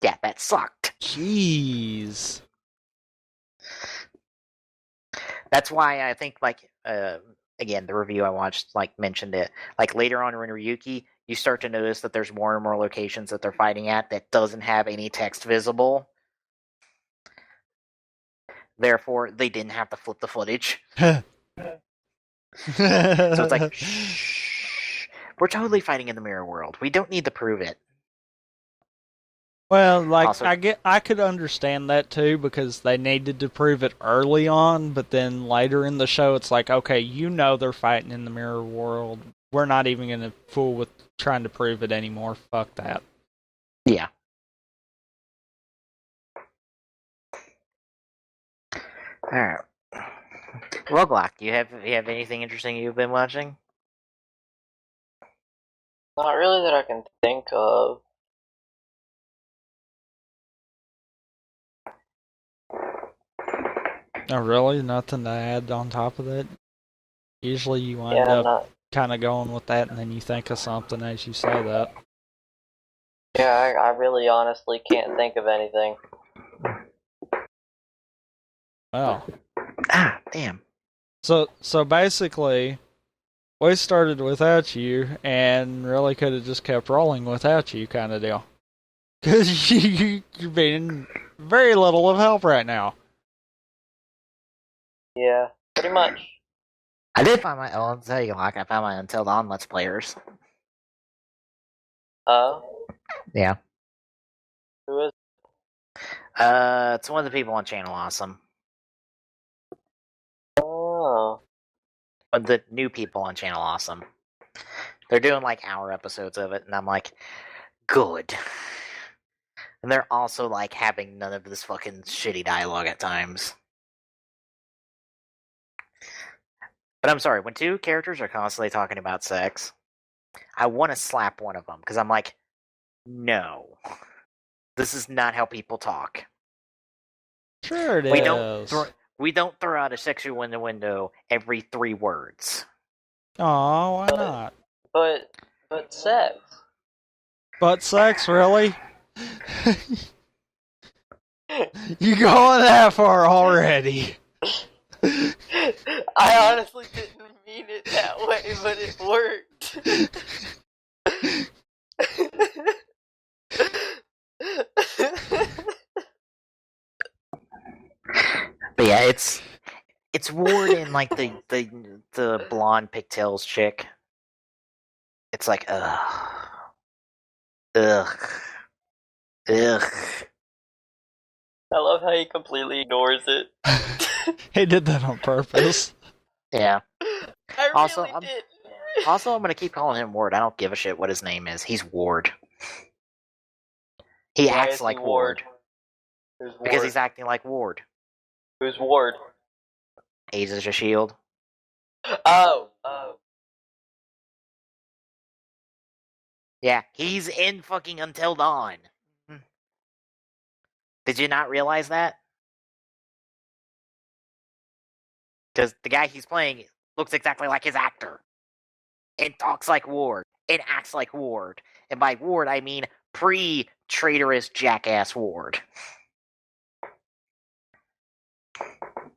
Yeah, that sucked. Jeez. That's why I think, like, again, the review I watched, like, mentioned it. Like, later on in Ryuki, you start to notice that there's more and more locations that they're fighting at that doesn't have any text visible. Therefore, they didn't have to flip the footage. So it's like, shh, we're totally fighting in the mirror world. We don't need to prove it. Well, like, Also, I could understand that too, because they needed to prove it early on, but then later in the show it's like, okay, they're fighting in the mirror world. We're not even going to fool with trying to prove it anymore. Fuck that. Yeah. Alright. Well, Glock, you have anything interesting you've been watching? Not really that I can think of. Oh, really? Nothing to add on top of that? Usually you wind up kind of going with that, and then you think of something as you say that. Yeah, I really honestly can't think of anything. Wow. Ah, damn. So basically, we started without you, and really could have just kept rolling without you, kind of deal. Because you're being very little of help right now. Yeah, pretty much. I did find I'll tell you, Glock, I found my Until Dawn Let's Players. Yeah. Who is? It's one of the people on Channel Awesome. Oh. The new people on Channel Awesome. They're doing, like, hour episodes of it, and I'm like, good. And they're also, like, having none of this fucking shitty dialogue at times. But I'm sorry, when two characters are constantly talking about sex, I want to slap one of them, because I'm like, no. This is not how people talk. Sure it we is. We don't throw out a sexual innuendo every 3 words. Aw, why not? But sex. But sex, really? You going that far already? I honestly didn't mean it that way, but it worked. But yeah, it's Ward and like the blonde pigtails chick. It's like ugh. I love how he completely ignores it. He did that on purpose. Yeah. I Also, really did. I'm gonna keep calling him Ward. I don't give a shit what his name is. He's Ward. He Why acts is he like Ward. Who's Ward? Because he's acting like Ward. Who's Ward? Agents of S.H.I.E.L.D. Oh. Yeah, he's in fucking Until Dawn. Did you not realize that? Because the guy he's playing looks exactly like his actor. And talks like Ward. And acts like Ward. And by Ward, I mean pre-traitorous jackass Ward.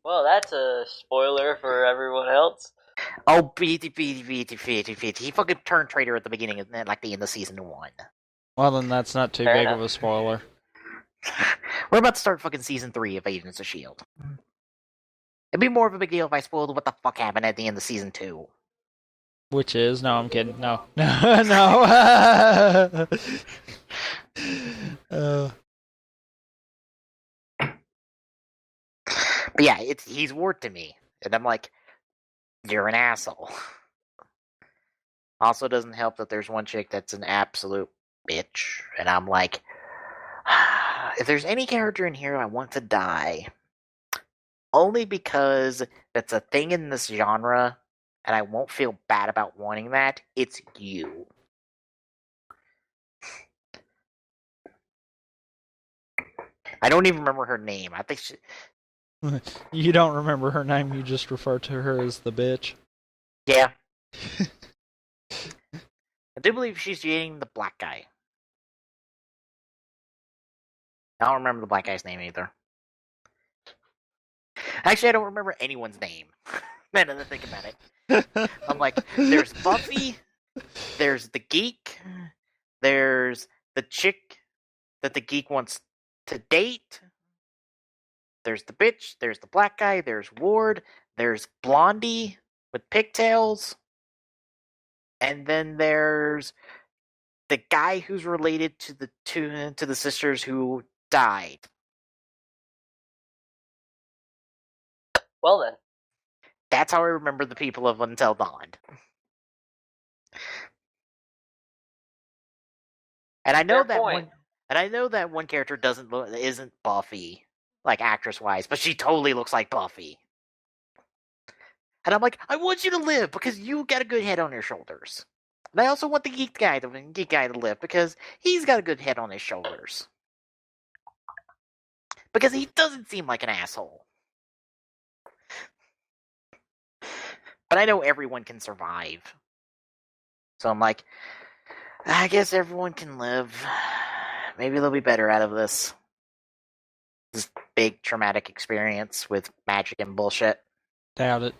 Well, that's a spoiler for everyone else. Oh, beaty. He fucking turned traitor at the beginning and then like the end of season 1. Well, then that's not too Fair big enough. of a spoiler. We're about to start fucking season 3 of Agents of S.H.I.E.L.D. It'd be more of a big deal if I spoiled what the fuck happened at the end of season 2. Which is? No, I'm kidding. No. No. But yeah, he's Ward to me. And I'm like, you're an asshole. Also doesn't help that there's one chick that's an absolute bitch. And I'm like, if there's any character in here I want to die, only because that's a thing in this genre, and I won't feel bad about wanting that, it's you. I don't even remember her name. I think she... You don't remember her name, you just refer to her as the bitch. Yeah. I do believe she's dating the black guy. I don't remember the black guy's name either. Actually, I don't remember anyone's name. Now that I think about it. I'm like, there's Buffy, there's the geek, there's the chick that the geek wants to date, there's the bitch, there's the black guy, there's Ward, there's Blondie with pigtails, and then there's the guy who's related to the sisters who died. Well then. That's how I remember the people of Until Dawn. And I know that one character isn't Buffy, like actress wise, but she totally looks like Buffy. And I'm like, I want you to live because you got a good head on your shoulders. And I also want the geek guy to live because he's got a good head on his shoulders. Because he doesn't seem like an asshole. But I know everyone can survive. So I'm like, I guess everyone can live. Maybe they'll be better out of this big traumatic experience with magic and bullshit. Doubt it.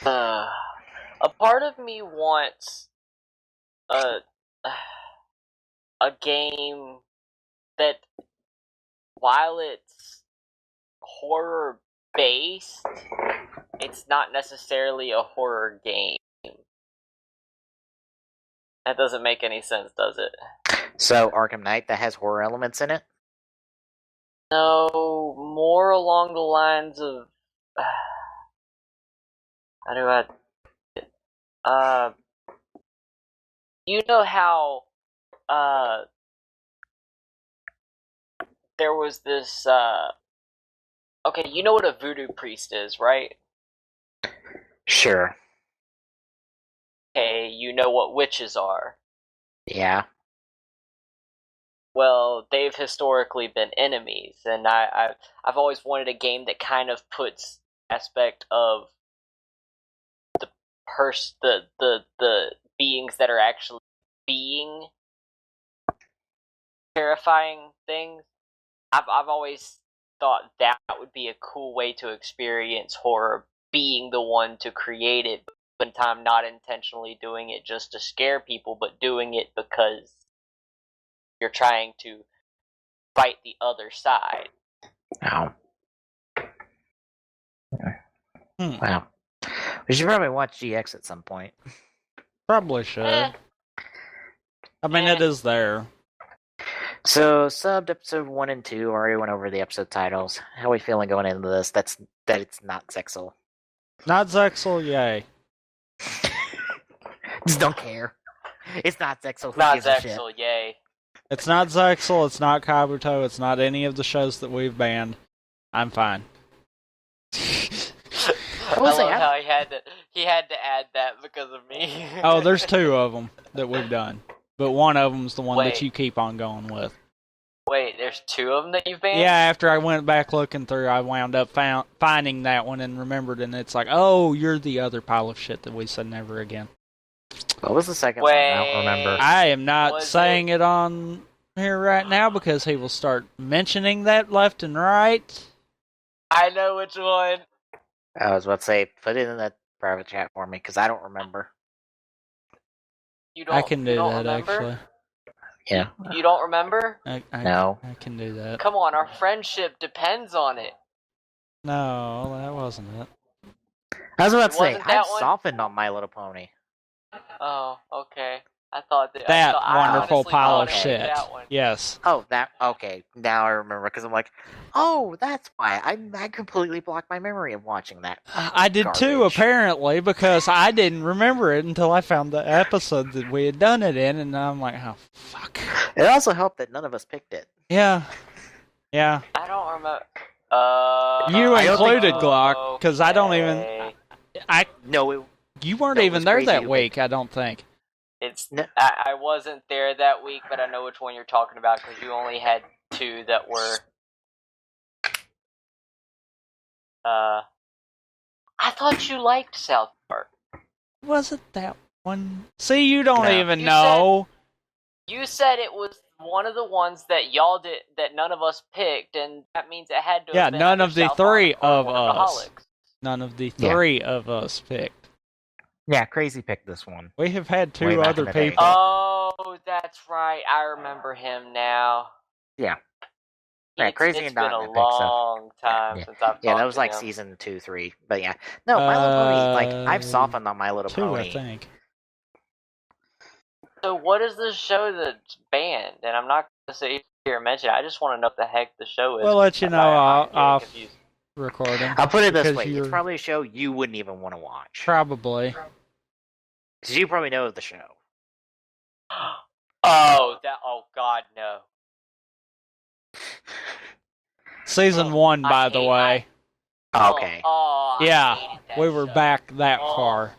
A part of me wants a game that, while it's horror based, it's not necessarily a horror game. That doesn't make any sense, does it? So Arkham Knight, that has horror elements in it? No, more along the lines of how do I you know how there was this okay, you know what a voodoo priest is, right? Sure. Okay, you know what witches are. Yeah. Well, they've historically been enemies, and I've always wanted a game that kind of puts aspect of the the beings that are actually being terrifying things, I've always thought that would be a cool way to experience horror, being the one to create it, but in time not intentionally doing it just to scare people, but doing it because you're trying to fight the other side. Wow. Hmm. Wow. We should probably watch GX at some point. Probably should. Eh. I mean, it is there. So, subbed episode 1 and 2. Already went over the episode titles. How are we feeling going into this? That it's not Zexal. Not Zexal, yay. Just don't care. It's not Zexal. Who Not gives a shit? Zexal, yay. It's not Zexal, it's not Kabuto, it's not any of the shows that we've banned. I'm fine. I love how he had to add that because of me. Oh, there's 2 of them that we've done. But one of them's the one that Wait. you keep on going with. Wait, there's 2 of them that you've banned? Yeah, after I went back looking through, I wound up finding that one and remembered, and it's like, oh, you're the other pile of shit that we said never again. What was the second one? I don't remember. I am not Was saying it on here right now because he will start mentioning that left and right. I know which one. I was about to say, put it in the private chat for me, because I don't remember. You don't, I can do you don't that, remember? actually. Yeah. You don't remember? No. I can do that. Come on, our friendship depends on it. No, that wasn't it. I was about to say, Wasn't that I've one? softened on My Little Pony. Oh, okay. I thought that. That I wonderful honestly pile thought of it was shit. that one. Yes. Oh, that, okay. Now I remember, because I'm like, oh, that's why. I completely blocked my memory of watching that. I did too, Garbage. apparently, because I didn't remember it until I found the episode that we had done it in, and I'm like, oh, fuck. It also helped that none of us picked it. Yeah. Yeah. I don't remember. You I don't think- included Glock, because I don't even... okay. No, You weren't No, it even was there crazy. that week, I don't think. It's. No. I wasn't there that week, but I know which one you're talking about because you only had 2 that were. I thought you liked South Park. Was it that one? See, you don't No. even You know. You said it was one of the ones that y'all did that none of us picked, and that means it had to. Yeah, have been none either of the South 3 Park or of us. Workaholics. None of the Yeah. 3 of us picked. yeah, Crazy picked this one. We have had Way 2 back other in the day. people. Oh, that's right. I remember him now. Yeah. Yeah, Crazy It's and been a Diamond picked stuff. long time Yeah. since I've Yeah, talked that was to like him. season 2, 3. But yeah. No, My Little Pony, like, I've Uh, softened on My Little 2, Pony. I think. So what is the show that's banned? And I'm not going to sit here and mention it. I just want to know what the heck the show is. We'll let you know I'm getting off confused. recording. I'll put it this Because way. you're- It's probably a show you wouldn't even want to watch. Probably. Because you probably know the show. Oh God, no. Season 1, I by the hate- way. Okay. Oh, I Yeah, hated that we were show. back that Oh. far.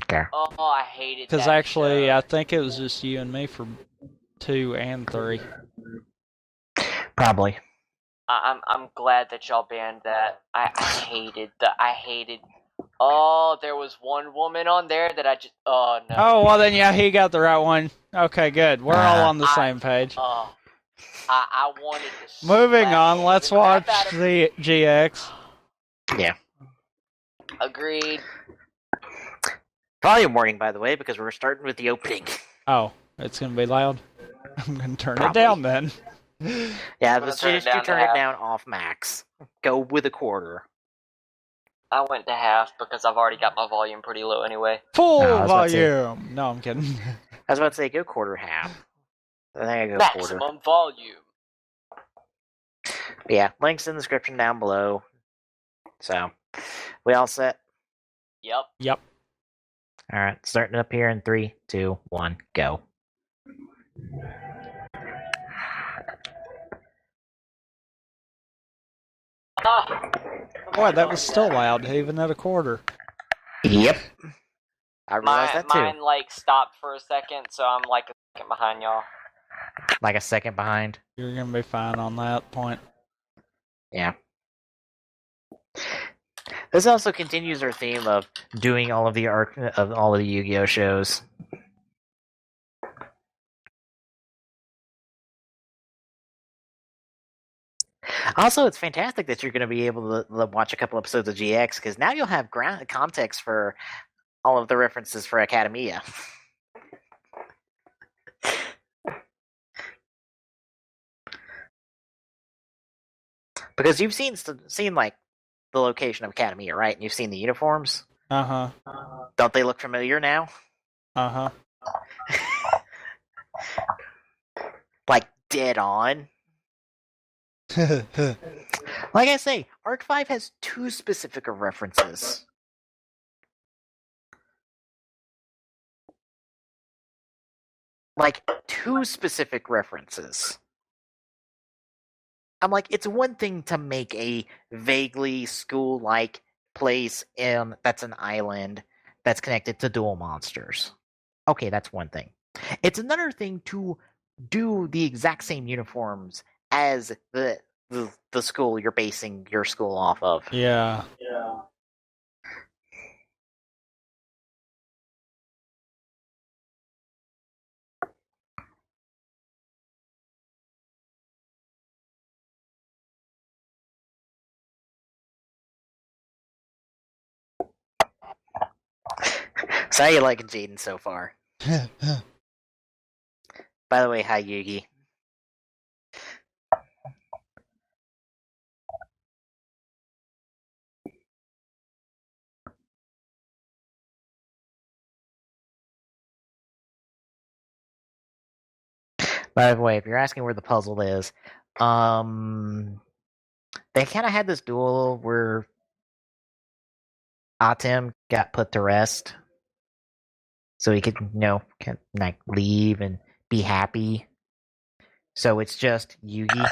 Okay. Oh, I hated that Because actually, show. I think it was just you and me for 2 and 3. Probably. I'm glad that y'all banned that. I hated. Oh, there was one woman on there that I just. Oh no. Oh, well then, yeah, he got the right one. Okay, good. We're all on the I- same page. Oh, I wanted to. Moving slap on, the let's crap watch out of- the GX. Yeah. Agreed. Volume warning, by the way, because we're starting with the opening. Oh, it's going to be loud? I'm going to turn it Probably. down then. Yeah, I'm gonna let's turn it suggest you down to turn it half. down off max. Go with a quarter. I went to half because I've already got my volume pretty low anyway. Full No, I was about to say- volume. No, I'm kidding. I was about to say go quarter half. I think I go quarter. Maximum volume. But yeah, links in the description down below. So, we all set? Yep. Yep. All right, starting up here in 3, 2, 1, go. Ah, Boy, that was still loud, even at a quarter. Yep. I realized that too. mine like stopped for a second, so I'm like a second behind y'all. Like a second behind. You're going to be fine on that point. Yeah. This also continues our theme of doing all of the Yu-Gi-Oh shows. Also, it's fantastic that you're going to be able to watch a couple episodes of GX because now you'll have context for all of the references for Academia. Because you've seen like the location of Academia, right? And you've seen the uniforms. Don't they look familiar now? Like dead on. Like I say, Arc 5 has 2 specific references. Like 2 specific references. I'm like, it's one thing to make a vaguely school-like place that's an island that's connected to dual monsters. Okay, that's one thing. It's another thing to do the exact same uniforms as the school you're basing your school off of. Yeah. So how you liking Jaden so far? By the way, hi Yugi. By the way, if you're asking where the puzzle is, they kind of had this duel where Atem got put to rest, so he could, like leave and be happy. So it's just Yugi.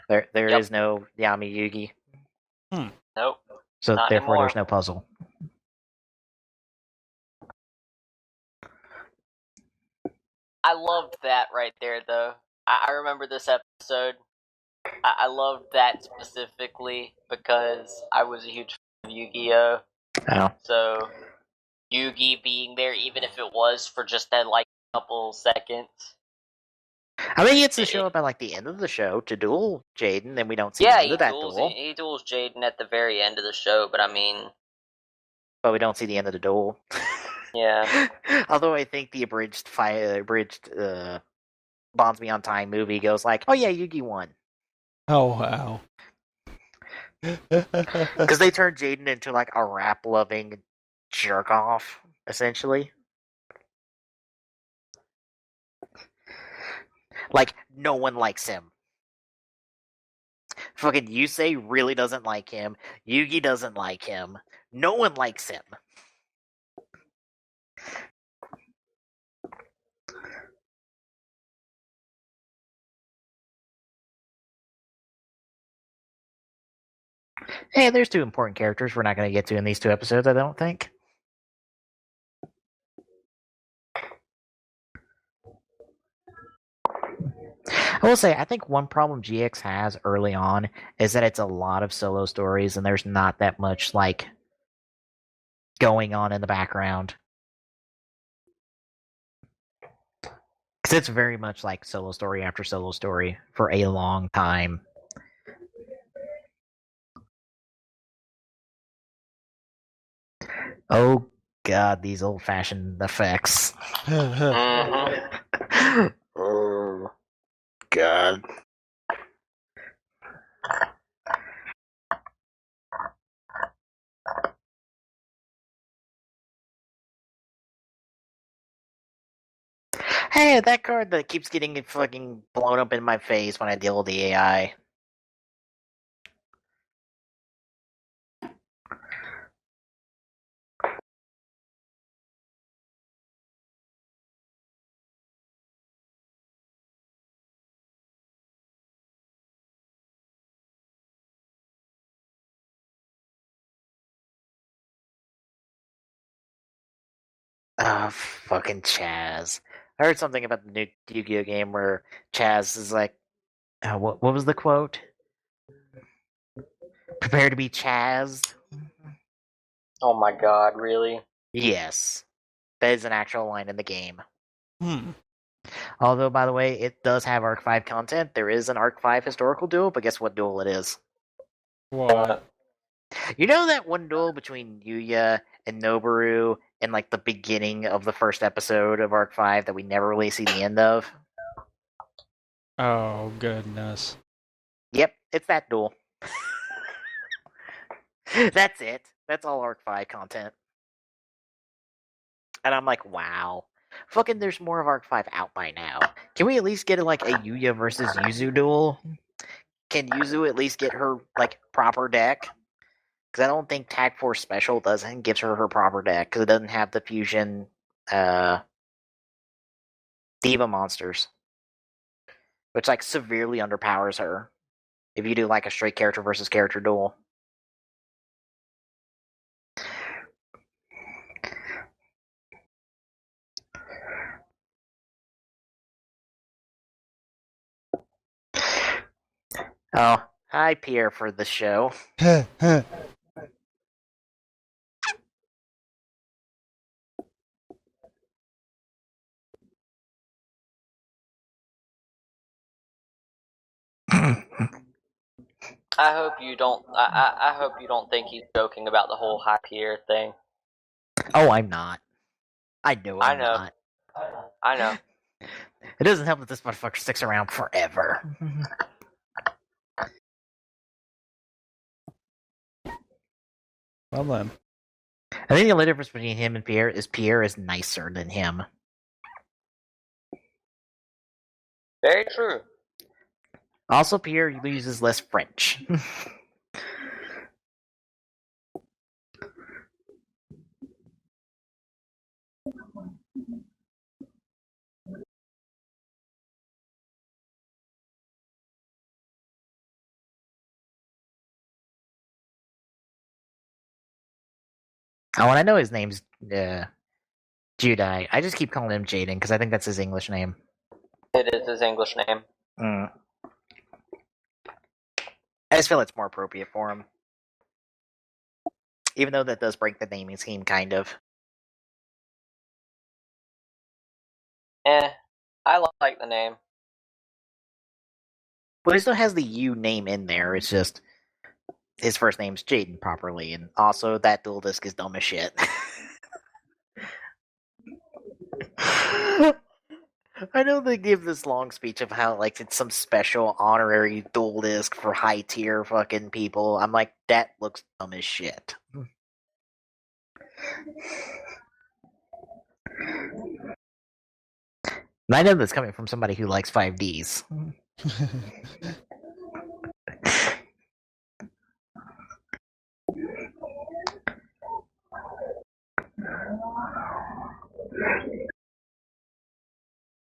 There is no Yami Yugi. Nope. So Not therefore, anymore. there's no puzzle. I loved that right there, though. I remember this episode. I loved that specifically because I was a huge fan of Yu-Gi-Oh! Oh. So, Yugi being there, even if it was for just that, like, couple seconds. I mean, he gets to show up at like the end of the show to duel Jaden, and we don't see the end of that duel. He duels Jaden at the very end of the show, but I mean... But we don't see the end of the duel. Yeah. Although I think the abridged Bonds Beyond Time movie goes like, oh yeah, Yugi won. Oh, wow. Because they turned Jaden into like a rap-loving jerk-off, essentially. Like, no one likes him. Fucking Yusei really doesn't like him. Yugi doesn't like him. No one likes him. Hey, there's 2 important characters we're not going to get to in these 2 episodes, I don't think. I will say, I think one problem GX has early on is that it's a lot of solo stories and there's not that much, like, going on in the background. Because it's very much like solo story after solo story for a long time. Oh god, these old-fashioned effects. Oh god. Hey, that card that keeps getting fucking blown up in my face when I deal with the AI. Ah, fucking Chaz. I heard something about the new Yu-Gi-Oh game where Chaz is like, what was the quote? Prepare to be Chaz. Oh my god, really? Yes, that is an actual line in the game. Although, by the way, it does have Arc 5 content. There is an Arc 5 historical duel, but guess what duel it is? What? You know that one duel between Yuya and Noboru in like the beginning of the first episode of Arc 5 that we never really see the end of? Oh, goodness. Yep, it's that duel. That's it. That's all Arc 5 content. And I'm like, wow. Fucking there's more of Arc 5 out by now. Can we at least get like a Yuya versus Yuzu duel? Can Yuzu at least get her like proper deck? Because I don't think Tag Force Special doesn't gives her proper deck because it doesn't have the fusion diva monsters, which like severely underpowers her if you do like a straight character versus character duel. Oh, hi Pierre for the show. I hope you don't. I hope you don't think he's joking about the whole high Pierre thing. Oh, I'm not. I know I'm I know. not. I know. It doesn't help that this motherfucker sticks around forever. Well then. I think the only difference between him and Pierre is nicer than him. Very true. Also, Pierre uses less French. Oh, and I know his name's Judai. I just keep calling him Jaden because I think that's his English name. It is his English name. I just feel it's more appropriate for him. Even though that does break the naming scheme, kind of. I like the name. But he still has the U name in there. It's just his first name's Jaden properly, and also that dual disc is dumb as shit. I know they give this long speech of how like it's some special honorary dual disc for high tier fucking people. I'm like, that looks dumb as shit. And I know that's coming from somebody who likes 5Ds.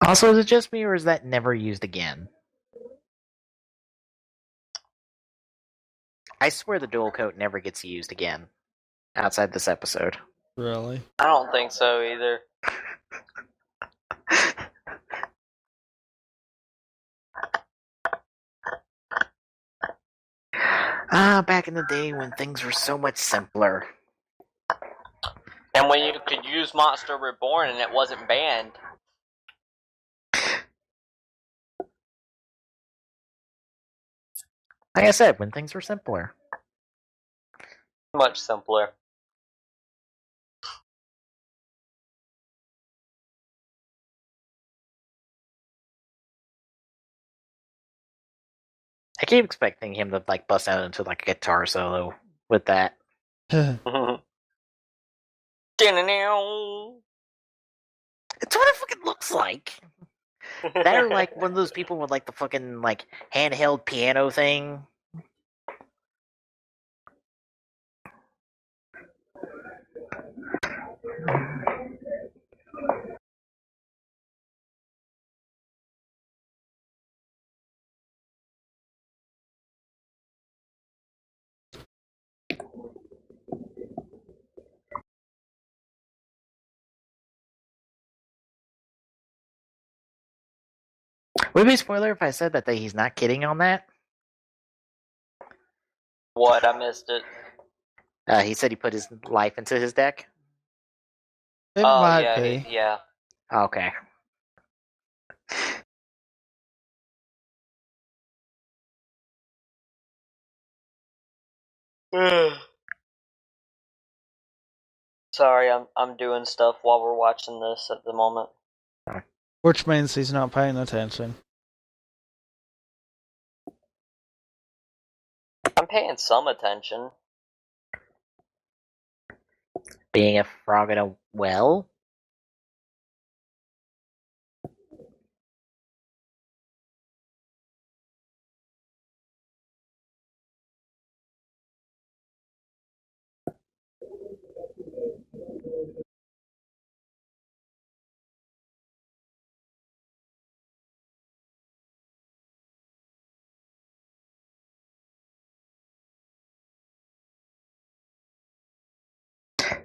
Also, is it just me, or is that never used again? I swear the dual coat never gets used again outside this episode. Really? I don't think so either. Back in the day when things were so much simpler. And when you could use Monster Reborn and it wasn't banned. Like I said, when things were simpler. Much simpler. I keep expecting him to like bust out into like a guitar solo with that. It's what it fucking looks like. That or like one of those people with like the fucking like handheld piano thing. Would it be a spoiler if I said that he's not kidding on that? What? I missed it. He said he put his life into his deck. It might yeah, be. yeah. Okay. Sorry, I'm doing stuff while we're watching this at the moment. Which means he's not paying attention. I'm paying some attention. Being a frog in a well?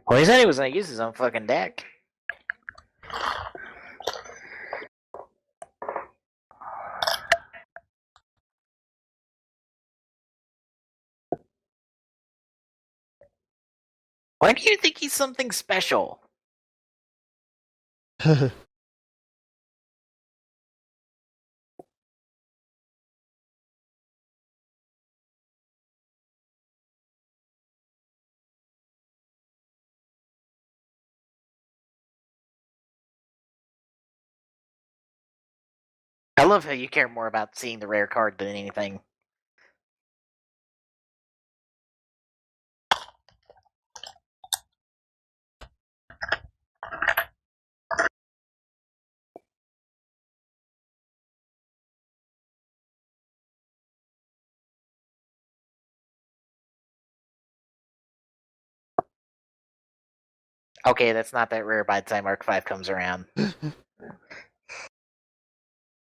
Well, he said he was gonna use his own fucking deck. Why do you think he's something special? I love how you care more about seeing the rare card than anything. Okay, that's not that rare by the time Arc 5 comes around.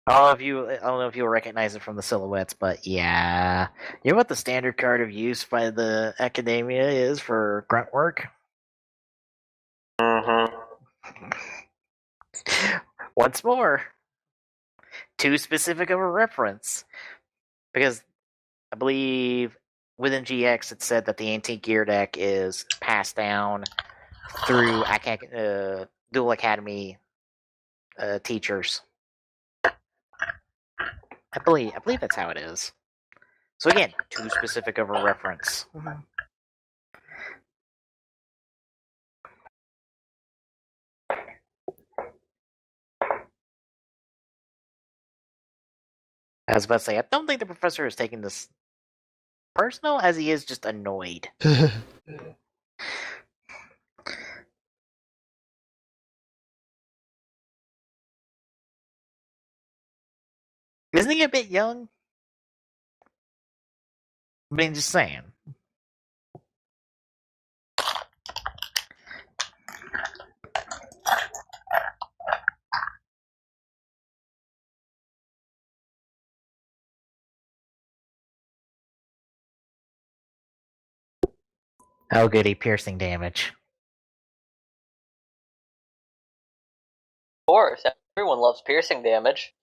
I don't know if you'll recognize it from the silhouettes, but yeah. You know what the standard card of use by the Academia is for grunt work? Mm-hmm. Once more, too specific of a reference. Because I believe within GX it said that the Antique Gear deck is passed down through Dual Academy teachers. I believe that's how it is. So again, too specific of a reference. I was about to say, I don't think the professor is taking this personal as he is just annoyed. Isn't he a bit young? I mean, just saying. Oh, goody, piercing damage. Of course, everyone loves piercing damage.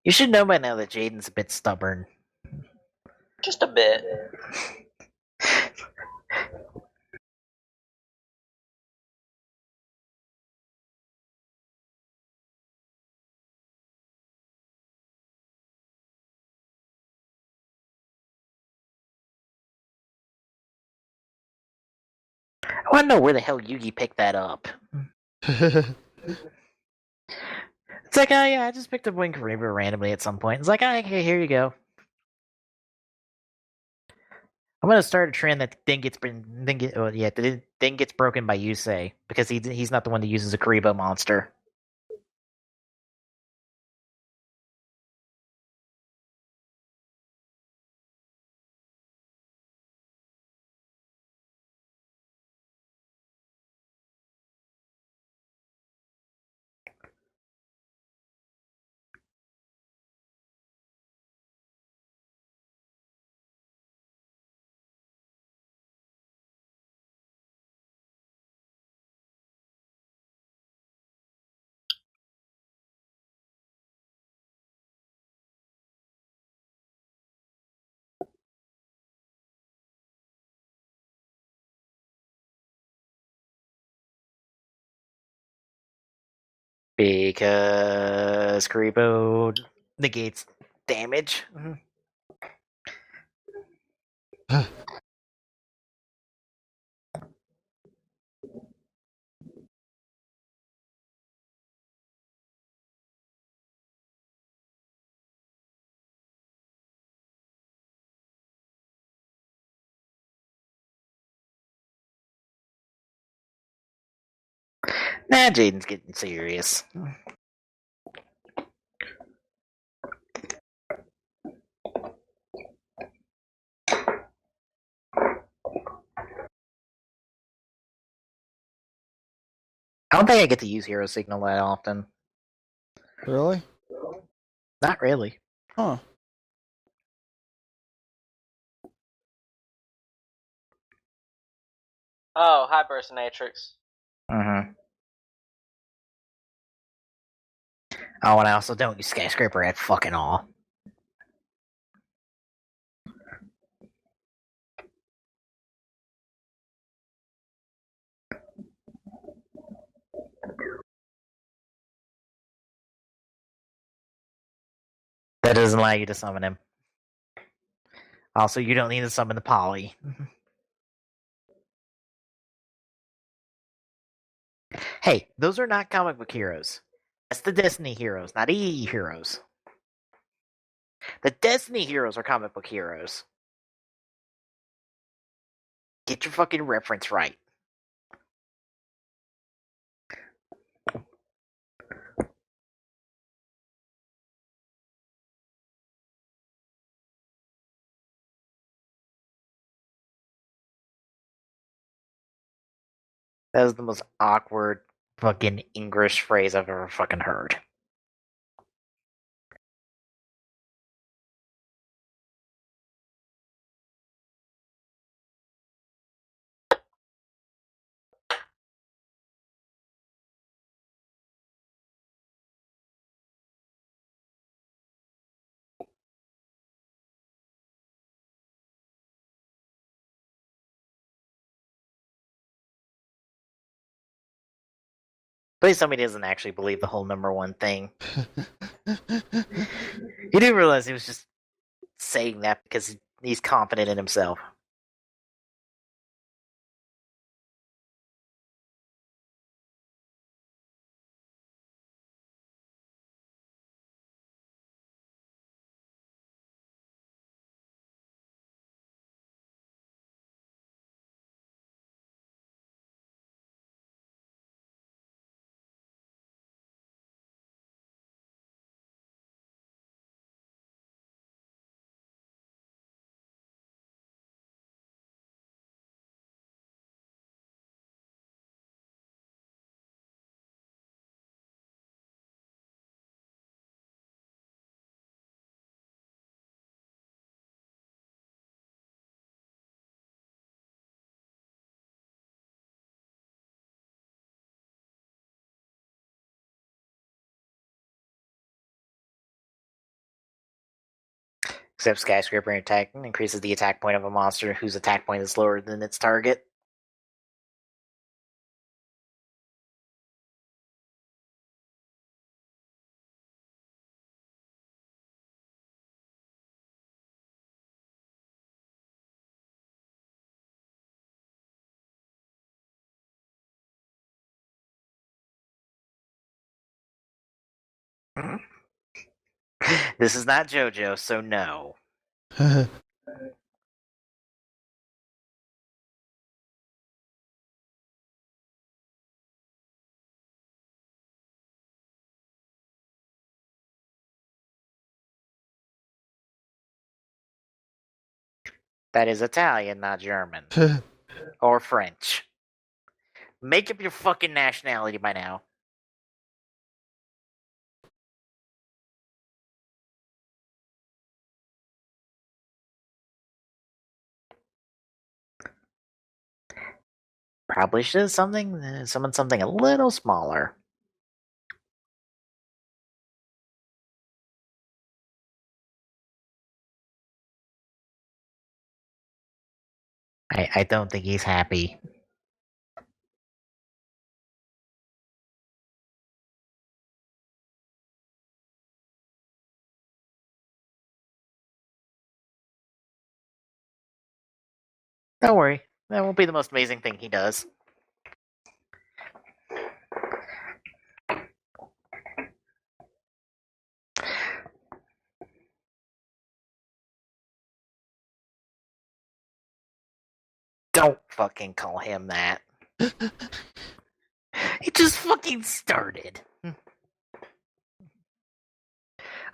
You should know by now that Jaden's a bit stubborn. Just a bit. I want to know where the hell Yugi picked that up. It's like, oh yeah, I just picked up Wing Reaver randomly at some point. It's like, oh, okay, here you go. I'm gonna start a trend that the thing gets broken by Yusei because he's not the one that uses a Karibo monster. Because Creepo negates damage. Nah, Jaden's getting serious. I don't think I get to use Hero Signal that often. Really? Not really. Huh. Oh, hi, Bursonatrix. Mm-hmm. Oh, and I also don't use Skyscraper at fucking all. That doesn't allow you to summon him. Also, you don't need to summon the Poly. Hey, those are not comic book heroes. That's the Destiny heroes, not EE heroes. The Destiny heroes are comic book heroes. Get your fucking reference right. That is the most awkward fucking English phrase I've ever fucking heard. Please tell me he doesn't actually believe the whole number one thing. You do realize he was just saying that because he's confident in himself. Except Skyscraper attack increases the attack point of a monster whose attack point is lower than its target. This is not JoJo, so no. That is Italian, not German. Or French. Make up your fucking nationality by now. Probably should have summoned something a little smaller. I don't think he's happy. Don't worry. That won't be the most amazing thing he does. Don't fucking call him that. It just fucking started. I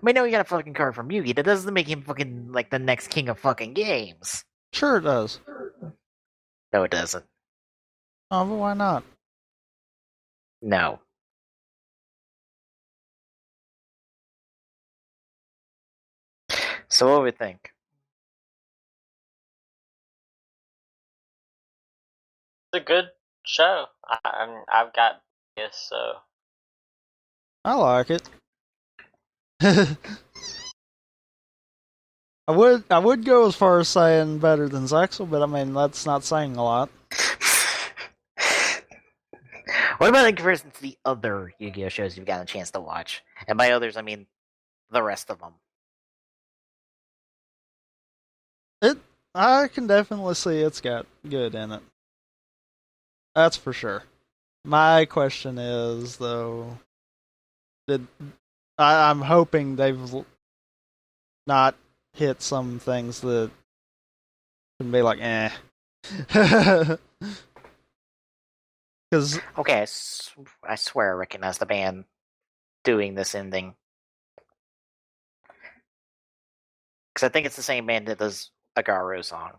mean, no, he got a fucking card from Yugi. That doesn't make him fucking like the next king of fucking games. Sure it does. No, it doesn't. Oh, but why not? No. So what do we think? It's a good show. I've got this, so I like it. I would go as far as saying better than Zexal, but I mean that's not saying a lot. What about in comparison to the other Yu-Gi-Oh shows you've gotten a chance to watch? And by others, I mean the rest of them. I can definitely see it's got good in it. That's for sure. My question is though, I'm hoping they've not hit some things that can be like, eh. Because Okay, I swear I recognize the band doing this ending. Because I think it's the same band that does a Garo song.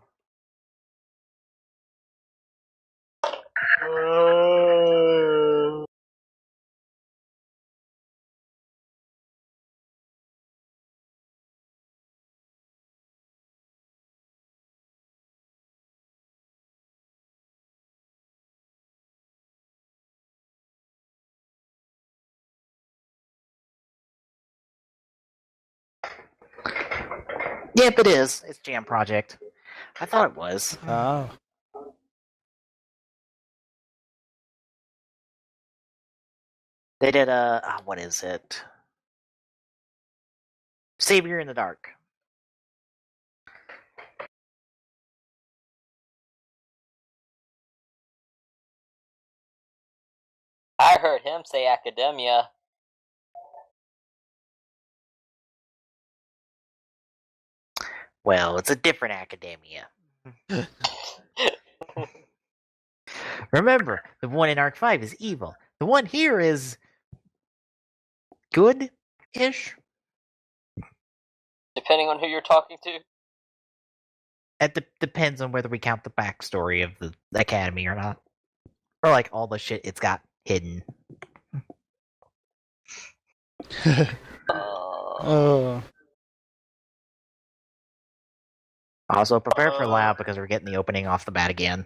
Yep, it is. It's Jam Project. I thought it was. oh, They did what is it? Savior in the Dark. I heard him say academia. Well, it's a different academia. Remember, the one in Arc 5 is evil. The one here is good-ish. Depending on who you're talking to. It depends on whether we count the backstory of the Academy or not. Or like all the shit it's got hidden. oh, Also, prepare for loud because we're getting the opening off the bat again.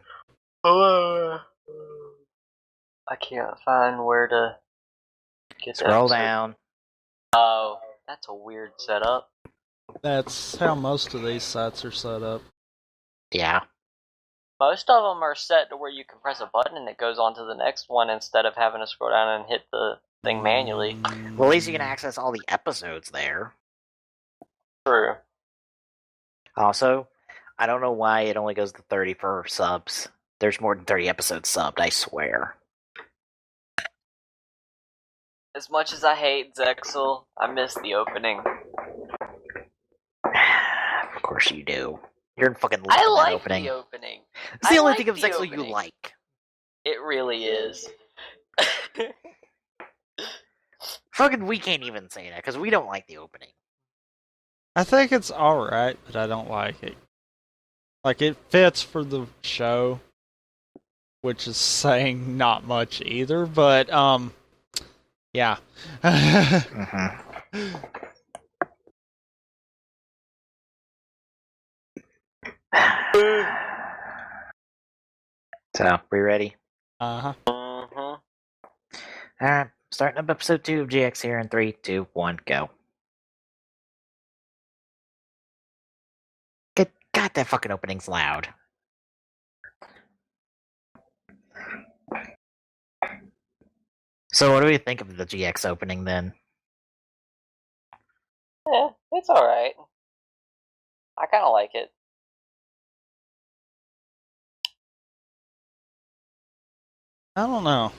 I can't find where to get Scroll that. down. Oh, that's a weird setup. that's how most of these sites are set up. Yeah. Most of them are set to where you can press a button and it goes on to the next one instead of having to scroll down and hit the thing manually. Well, at least you can access all the episodes there. True. Also, I don't know why it only goes to 30 for subs. There's more than 30 episodes subbed, I swear. As much as I hate Zexal, I miss the opening. Of course you do. You're in fucking love I that like opening. the opening. It's the I only like thing of the Zexal you opening. like. It really is. Fucking, we can't even say that because we don't like the opening. I think it's alright, but I don't like it. Like, it fits for the show, which is saying not much either, but, yeah. Mm-hmm. So, we ready? Uh-huh. Alright, starting up episode 2 of GX here in 3, 2, 1, go. God, that fucking opening's loud. So what do we think of the GX opening then? Yeah, it's alright. I kind of like it. I don't know.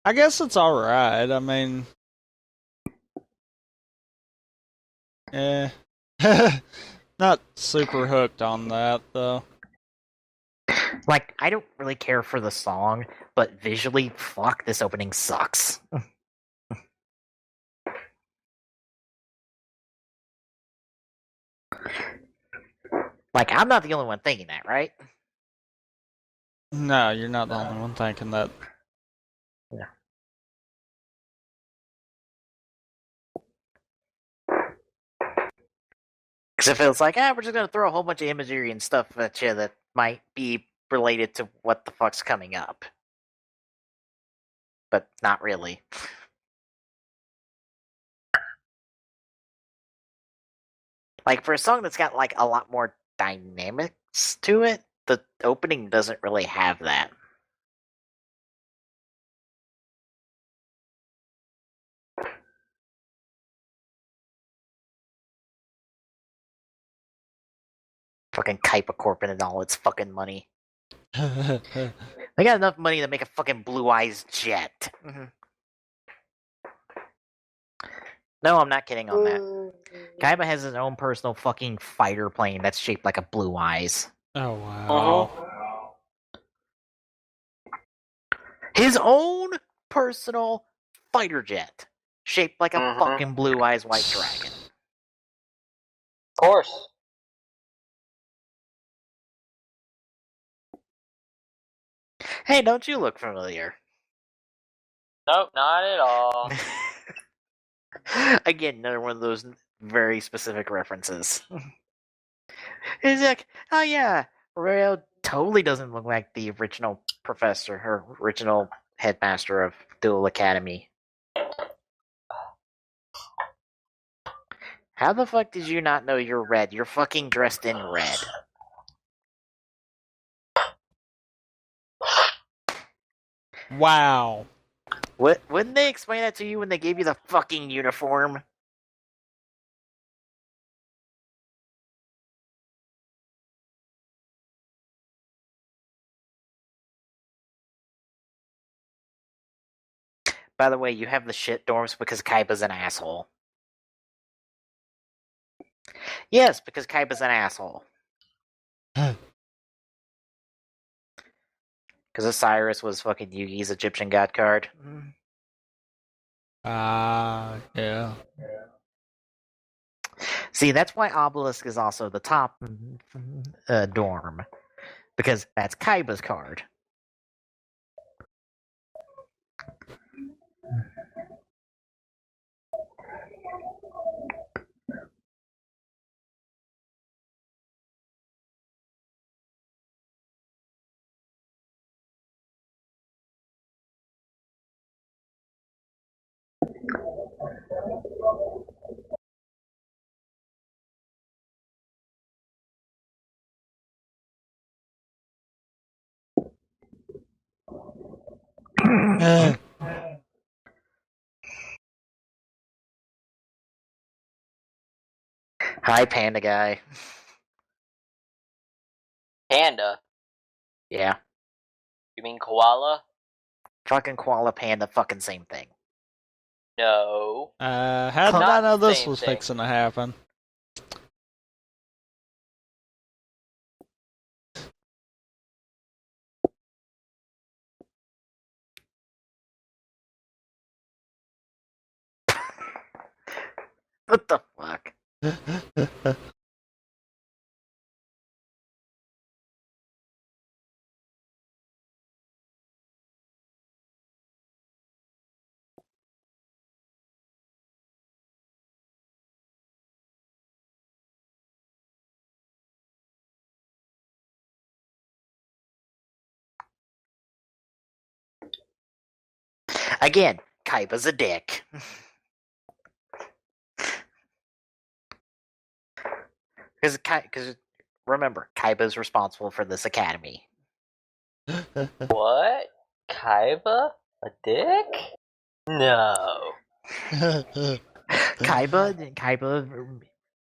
I guess it's alright. I mean, eh. Not super hooked on that, though. Like, I don't really care for the song, but visually, fuck, this opening sucks. Like, I'm not the only one thinking that, right? No, you're not the only one thinking that. Yeah. Because it feels like, we're just gonna throw a whole bunch of imagery and stuff at you that might be related to what the fuck's coming up. But not really. Like, for a song that's got, like, a lot more dynamics to it, the opening doesn't really have that. Fucking Kaipa Corpin and all its fucking money. They got enough money to make a fucking Blue Eyes jet. Mm-hmm. No, I'm not kidding on that. Kaiba has his own personal fucking fighter plane that's shaped like a Blue Eyes. Oh, wow. His own personal fighter jet shaped like a fucking Blue Eyes White Dragon. Of course. Hey, don't you look familiar? Nope, not at all. Again, another one of those very specific references. He's like, oh yeah, Rayo totally doesn't look like the original professor or original headmaster of Duel Academy. How the fuck did you not know you're red? You're fucking dressed in red. Wow. Wouldn't they explain that to you when they gave you the fucking uniform? By the way, you have the shit dorms because Kaiba's an asshole. Yes, because Kaiba's an asshole. Because Osiris was fucking Yugi's Egyptian god card. Yeah. See, that's why Obelisk is also the top dorm. Because that's Kaiba's card. Hi, Panda Guy. Panda? Yeah. You mean koala? Fucking koala panda, fucking same thing. No. How did Not I know the this same was thing. fixing to happen? What the fuck? Again, Kaiba's a dick. Because remember, Kaiba's responsible for this academy. What? Kaiba? A dick? No. Kaiba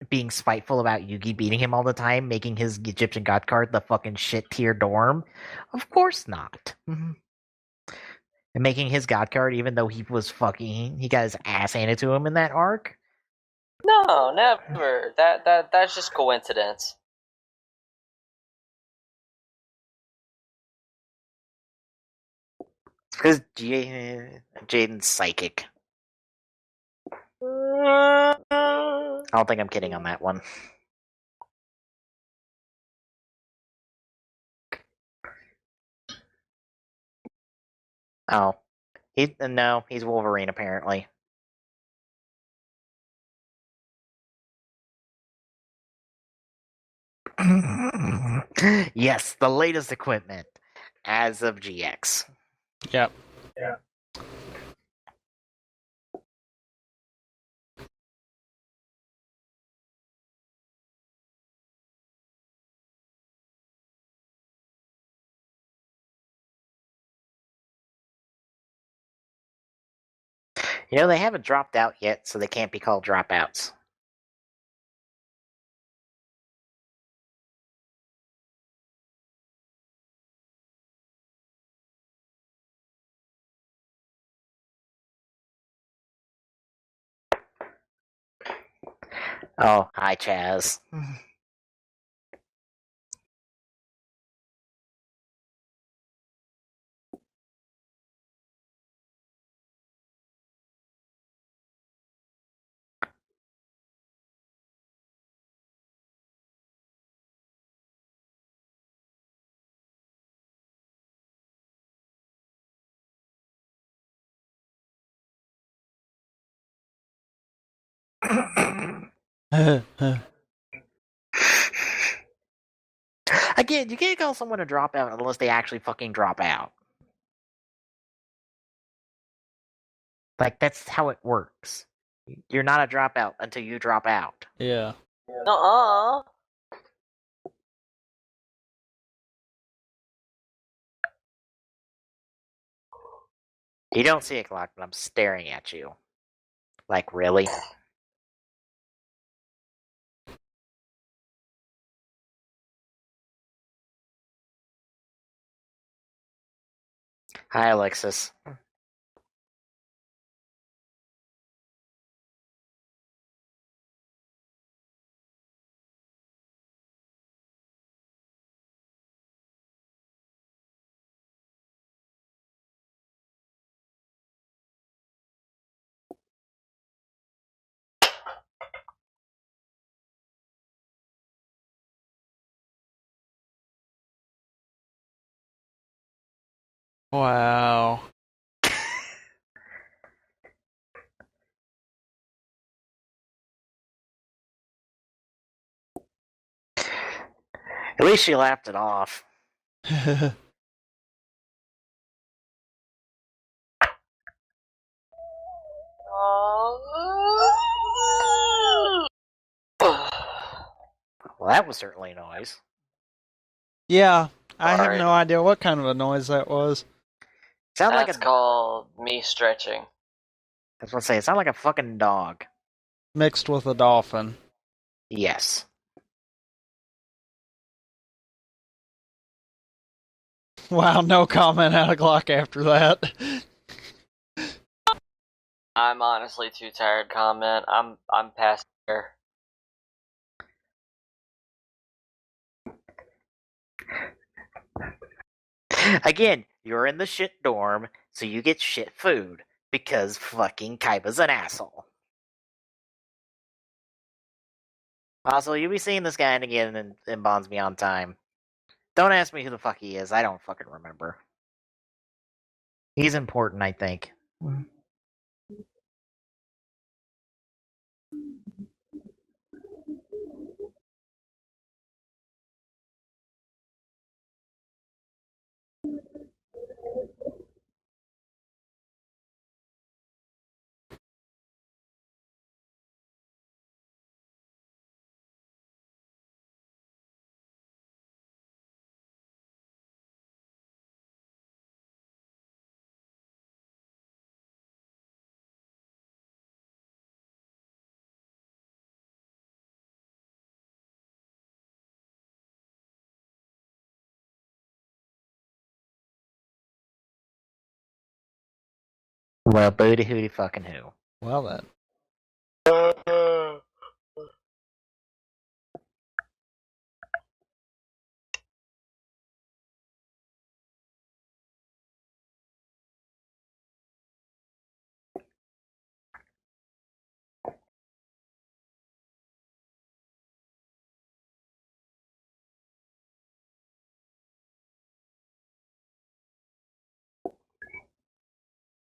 being spiteful about Yugi beating him all the time, making his Egyptian god card the fucking shit tier dorm? Of course not. And making his god card, even though he got his ass handed to him in that arc. No, never. That's just coincidence. Because Jaden's psychic. I don't think I'm kidding on that one. Oh. He's Wolverine apparently. Yes, the latest equipment as of GX. Yep. Yeah. They haven't dropped out yet, so they can't be called dropouts. Oh, hi, Chaz. Again, you can't call someone a dropout unless they actually fucking drop out. Like, that's how it works. You're not a dropout until you drop out. Yeah. Uh-uh. You don't see it, Glock, but I'm staring at you. Like, really? Hi, Alexis. Wow. At least she laughed it off. Well, that was certainly a noise. Yeah, I have Alright. no idea what kind of a noise that was. Sound like That's a. called me stretching. I was gonna say, it sounded like a fucking dog. Mixed with a dolphin. Yes. Wow, no comment out of Glock after that. I'm honestly too tired to comment. I'm past here. Again, you're in the shit dorm, so you get shit food. Because fucking Kaiba's an asshole. Also, you'll be seeing this guy again in Bonds Beyond Time. Don't ask me who the fuck he is. I don't fucking remember. He's important, I think. Well, booty hooty fucking who. Well then.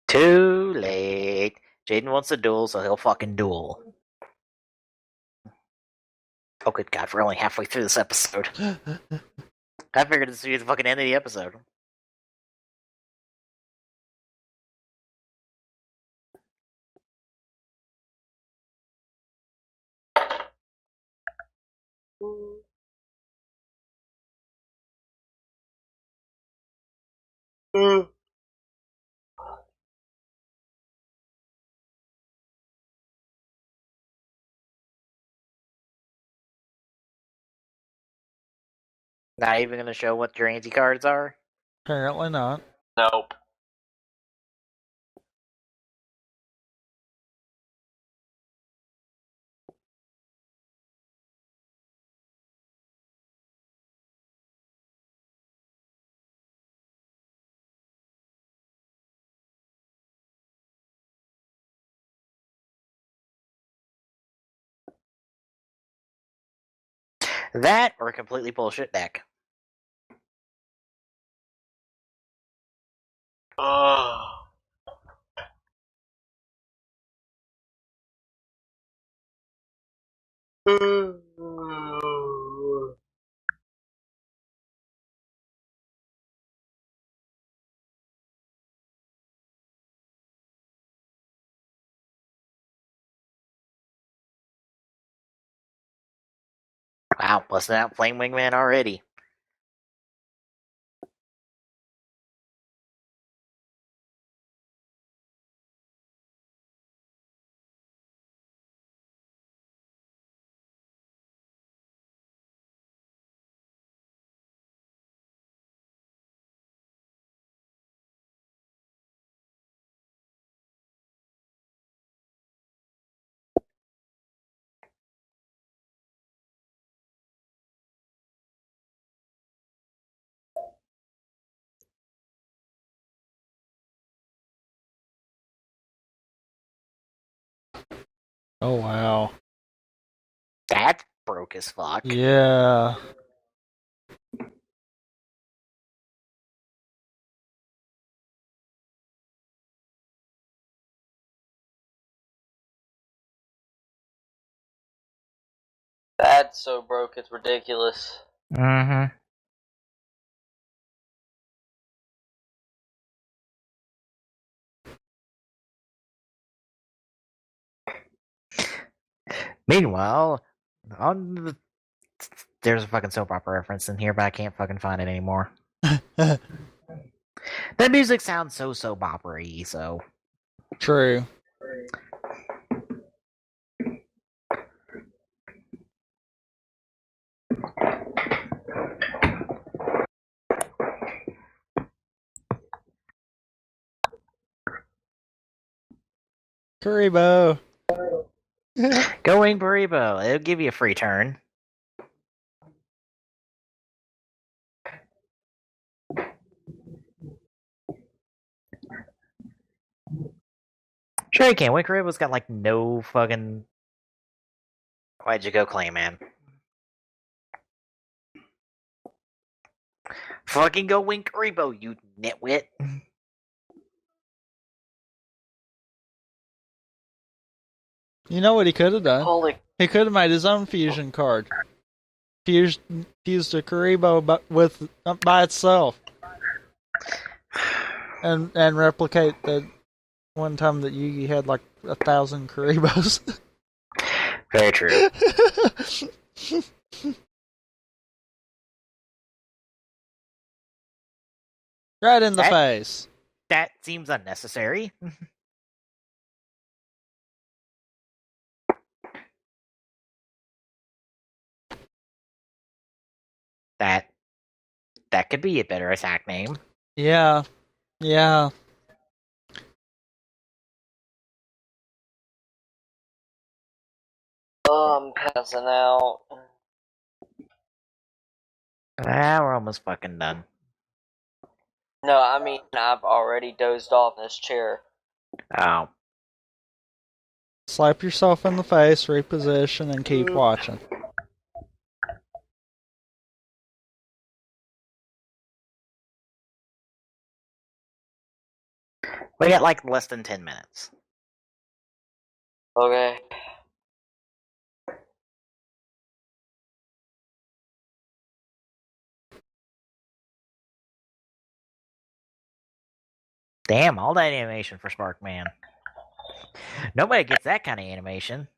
Too late. Jaden wants a duel, so he'll fucking duel. Oh, good God, we're only halfway through this episode. I figured this would be the fucking end of the episode. Not even going to show what your anti cards are? Apparently not. Nope. That or a completely bullshit deck. Wow, busting out Flame Wingman already. Oh wow. That's broke as fuck. Yeah. That's so broke, it's ridiculous. Mm-hmm. Meanwhile, on the... there's a fucking soap opera reference in here, but I can't fucking find it anymore. That music sounds so soap opera-y, so... True. Karibo. Going Baribo, it'll give you a free turn. Sure you can. Wink Baribo's got like no fucking... Why'd you go Clayman? Fucking go Wink Baribo, you nitwit. You know what he could have done? Holy. He could have made his own fusion card. Fused a Karibo with by itself, and replicate that one time that Yugi had like 1,000 Karibos. Very true. Right in the face. That seems unnecessary. That could be a better attack name. Yeah. Yeah. Oh, I'm passing out. We're almost fucking done. No, I mean, I've already dozed off in this chair. Oh. Slap yourself in the face, reposition, and keep watching. We got like less than 10 minutes. Okay. Damn, all that animation for Sparkman. Nobody gets that kind of animation.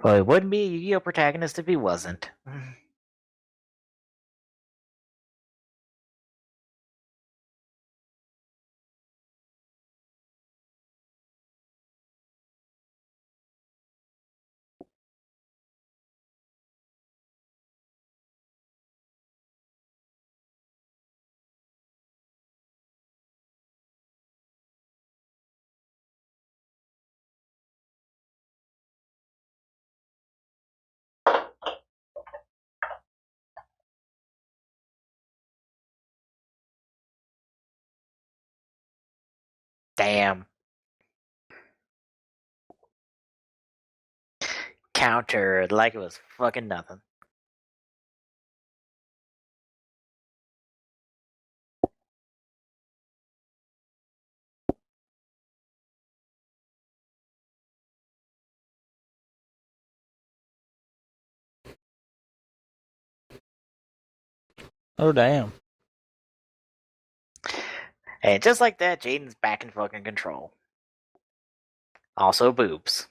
Well, he wouldn't be a Yu-Gi-Oh protagonist if he wasn't. Damn. Countered like it was fucking nothing. Oh, damn. And just like that, Jaden's back in fucking control. Also boobs.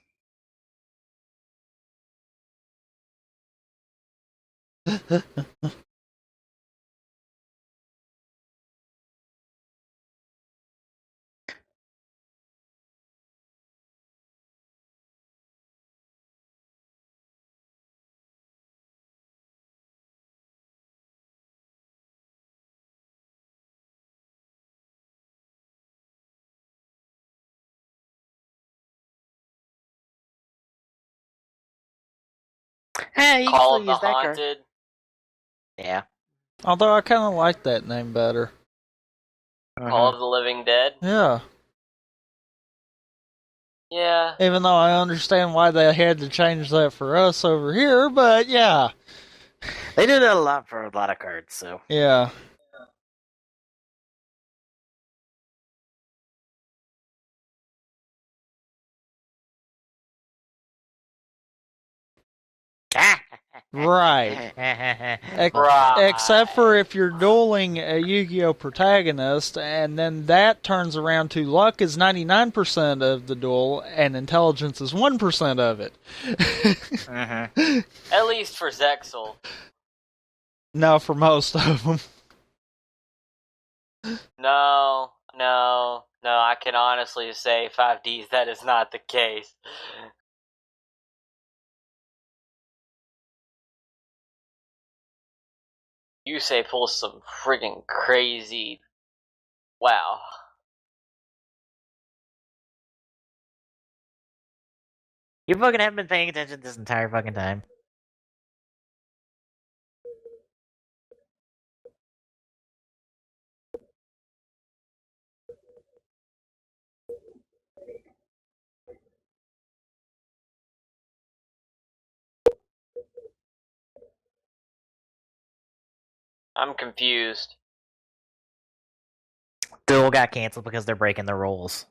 Hey, you can Call still of the use that card. Haunted. Yeah. Although I kind of like that name better. Call of the Living Dead. Yeah. Yeah. Even though I understand why they had to change that for us over here, but yeah. They do that a lot for a lot of cards, so. Yeah. Right. Except for if you're dueling a Yu-Gi-Oh protagonist, and then that turns around to luck is 99% of the duel, and intelligence is 1% of it. At least for Zexal. No, for most of them. No, I can honestly say 5Ds that is not the case. You say pull some friggin' crazy. Wow. You fucking haven't been paying attention this entire fucking time. I'm confused. Duel got canceled because they're breaking the rules.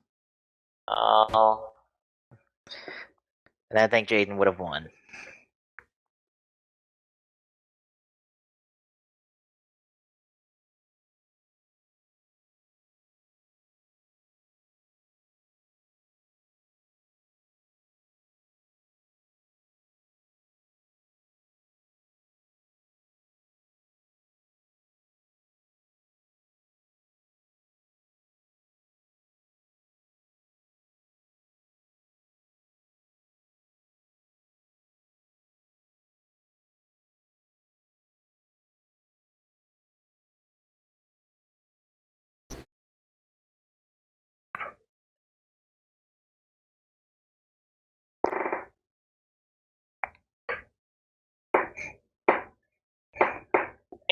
Oh. And I think Jaden would have won.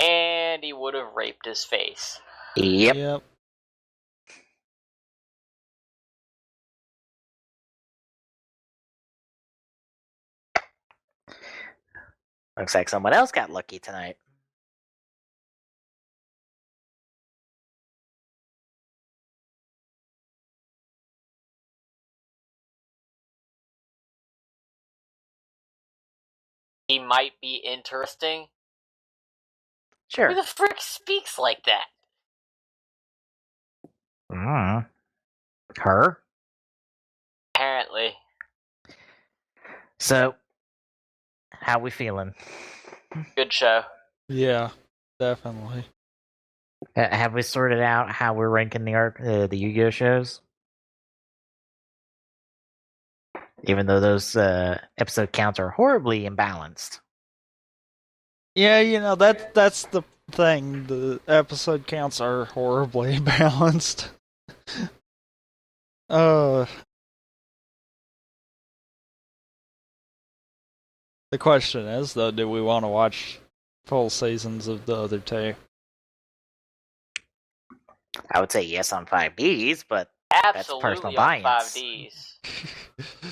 And he would have raped his face. Yep. Looks like someone else got lucky tonight. He might be interesting. Sure. Who the frick speaks like that? Her? Apparently. So, how we feeling? Good show. Yeah, definitely. Have we sorted out how we're ranking the Yu-Gi-Oh shows? Even though those episode counts are horribly imbalanced. Yeah, that's the thing. The episode counts are horribly balanced. The question is, though, do we want to watch full seasons of the other two? I would say yes on 5Ds, but that's personal Absolutely on bias. 5Ds.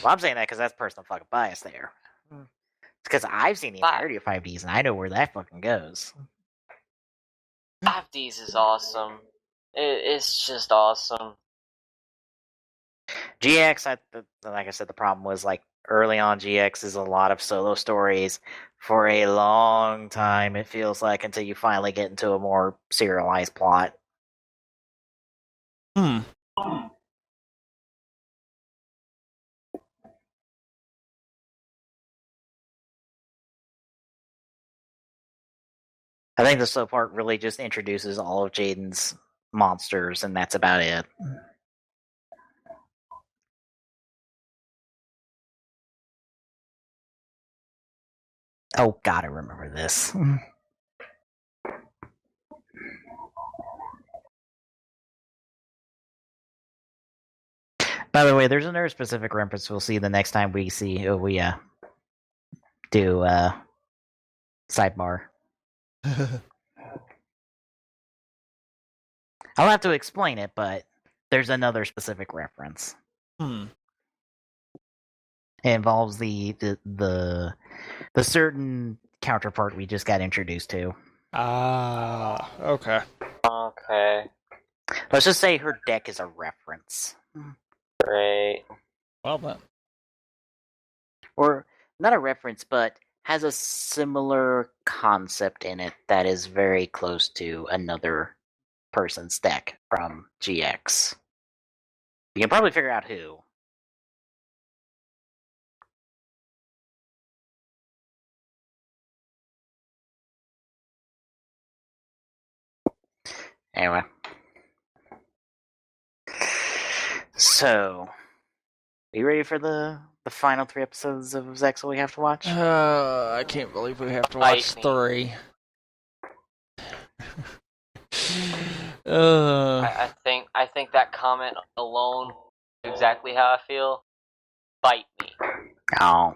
Well, I'm saying that because that's personal fucking bias there. It's because I've seen the entirety of 5Ds and I know where that fucking goes. 5Ds is awesome. It's just awesome. GX, like I said, the problem was like early on. GX is a lot of solo stories for a long time. It feels like until you finally get into a more serialized plot. Hmm. I think the slow part really just introduces all of Jaden's monsters, and that's about it. Oh god, I remember this. By the way, there's another specific reference we'll see the next time we do sidebar. I'll have to explain it, but there's another specific reference. It involves the certain counterpart we just got introduced to. Okay. Okay. Let's just say her deck is a reference. Great. Well then. Or not a reference, but has a similar concept in it that is very close to another person's deck from GX. You can probably figure out who. Anyway. So, are you ready for the final 3 episodes of Zexal we have to watch? I can't believe we have to watch 3. I think that comment alone is exactly how I feel. Bite me. Oh.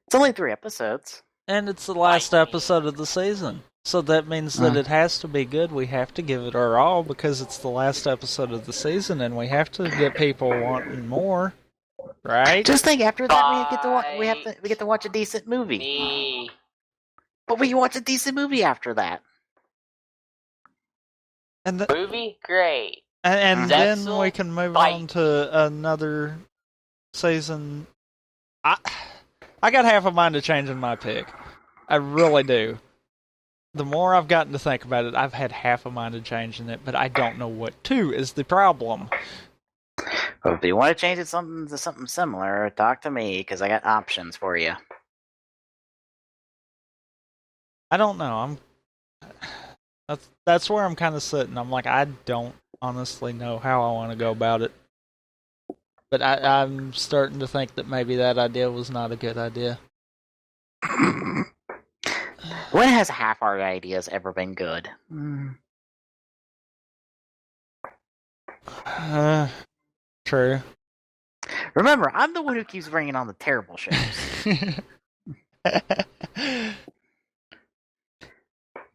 It's only 3 episodes. And it's the last episode of the season. So that means that it has to be good. We have to give it our all because it's the last episode of the season and we have to get people wanting more. Right? Just think, after that we get to watch a decent movie. Me. But we watch a decent movie after that. And movie? Great. And then we can move on to another season. I got half a mind to changing my pick. I really do. The more I've gotten to think about it, I've had half a mind to changing it, but I don't know what to is the problem. Well, if you want to change it to something similar, talk to me, because I got options for you. I don't know. That's where I'm kind of sitting. I'm like, I don't honestly know how I want to go about it. But I'm starting to think that maybe that idea was not a good idea. When has half-hearted ideas ever been good? True. Remember, I'm the one who keeps bringing on the terrible shows.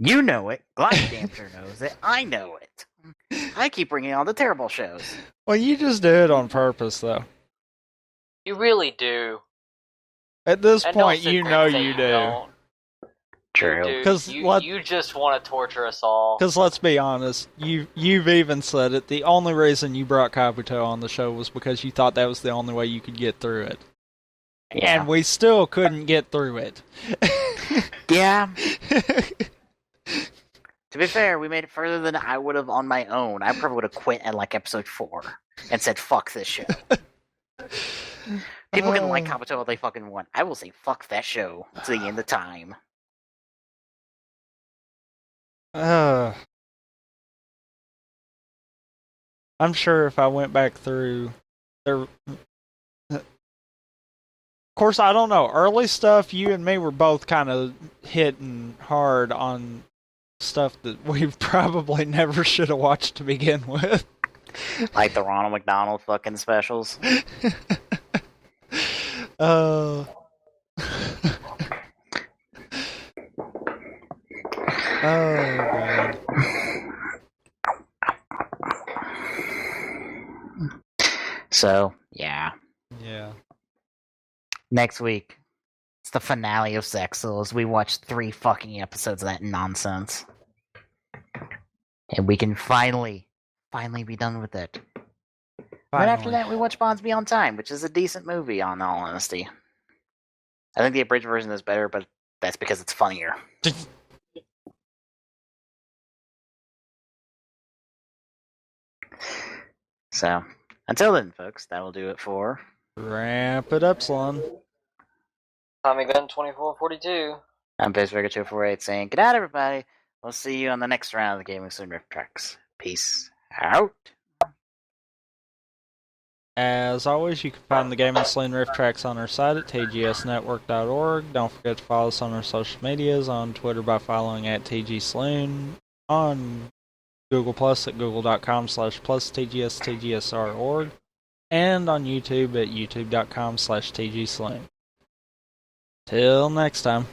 You know it. Glide damn sure knows it. I know it. I keep bringing on the terrible shows. Well, you just do it on purpose, though. You really do. At this And don't point, sit you there know and say you you do. don't. True. Dude, 'Cause you just want to torture us all. Because let's be honest, you've even said it. The only reason you brought Kabuto on the show was because you thought that was the only way you could get through it. Yeah. And we still couldn't get through it. Yeah. To be fair, we made it further than I would have on my own. I probably would have quit at like episode 4 and said, fuck this show. People can like Kabuto all they fucking want. I will say, fuck that show to the end of time. I'm sure if I went back through there. Of course, I don't know. Early stuff, you and me were both kind of hitting hard on stuff that we probably never should have watched to begin with. Like the Ronald McDonald fucking specials. Oh, God. So, yeah. Yeah. Next week, it's the finale of Zexal as we watch 3 fucking episodes of that nonsense. And we can finally be done with it. Right after that, we watch Bonds Beyond Time, which is a decent movie, on all honesty. I think the abridged version is better, but that's because it's funnier. So, until then, folks, that will do it for... Ramp it up, Saloon. Tommy Gun 2442. I'm BizBurger248 saying, good night, everybody. We'll see you on the next round of the Gaming Saloon Rift Tracks. Peace out. As always, you can find the Gaming Saloon Rift Tracks on our site at tgsnetwork.org. Don't forget to follow us on our social medias, on Twitter by following at TGSaloon, on Google Plus at google.com/+TGSTGSR.org, and on YouTube at youtube.com/TGSaloon. Till next time.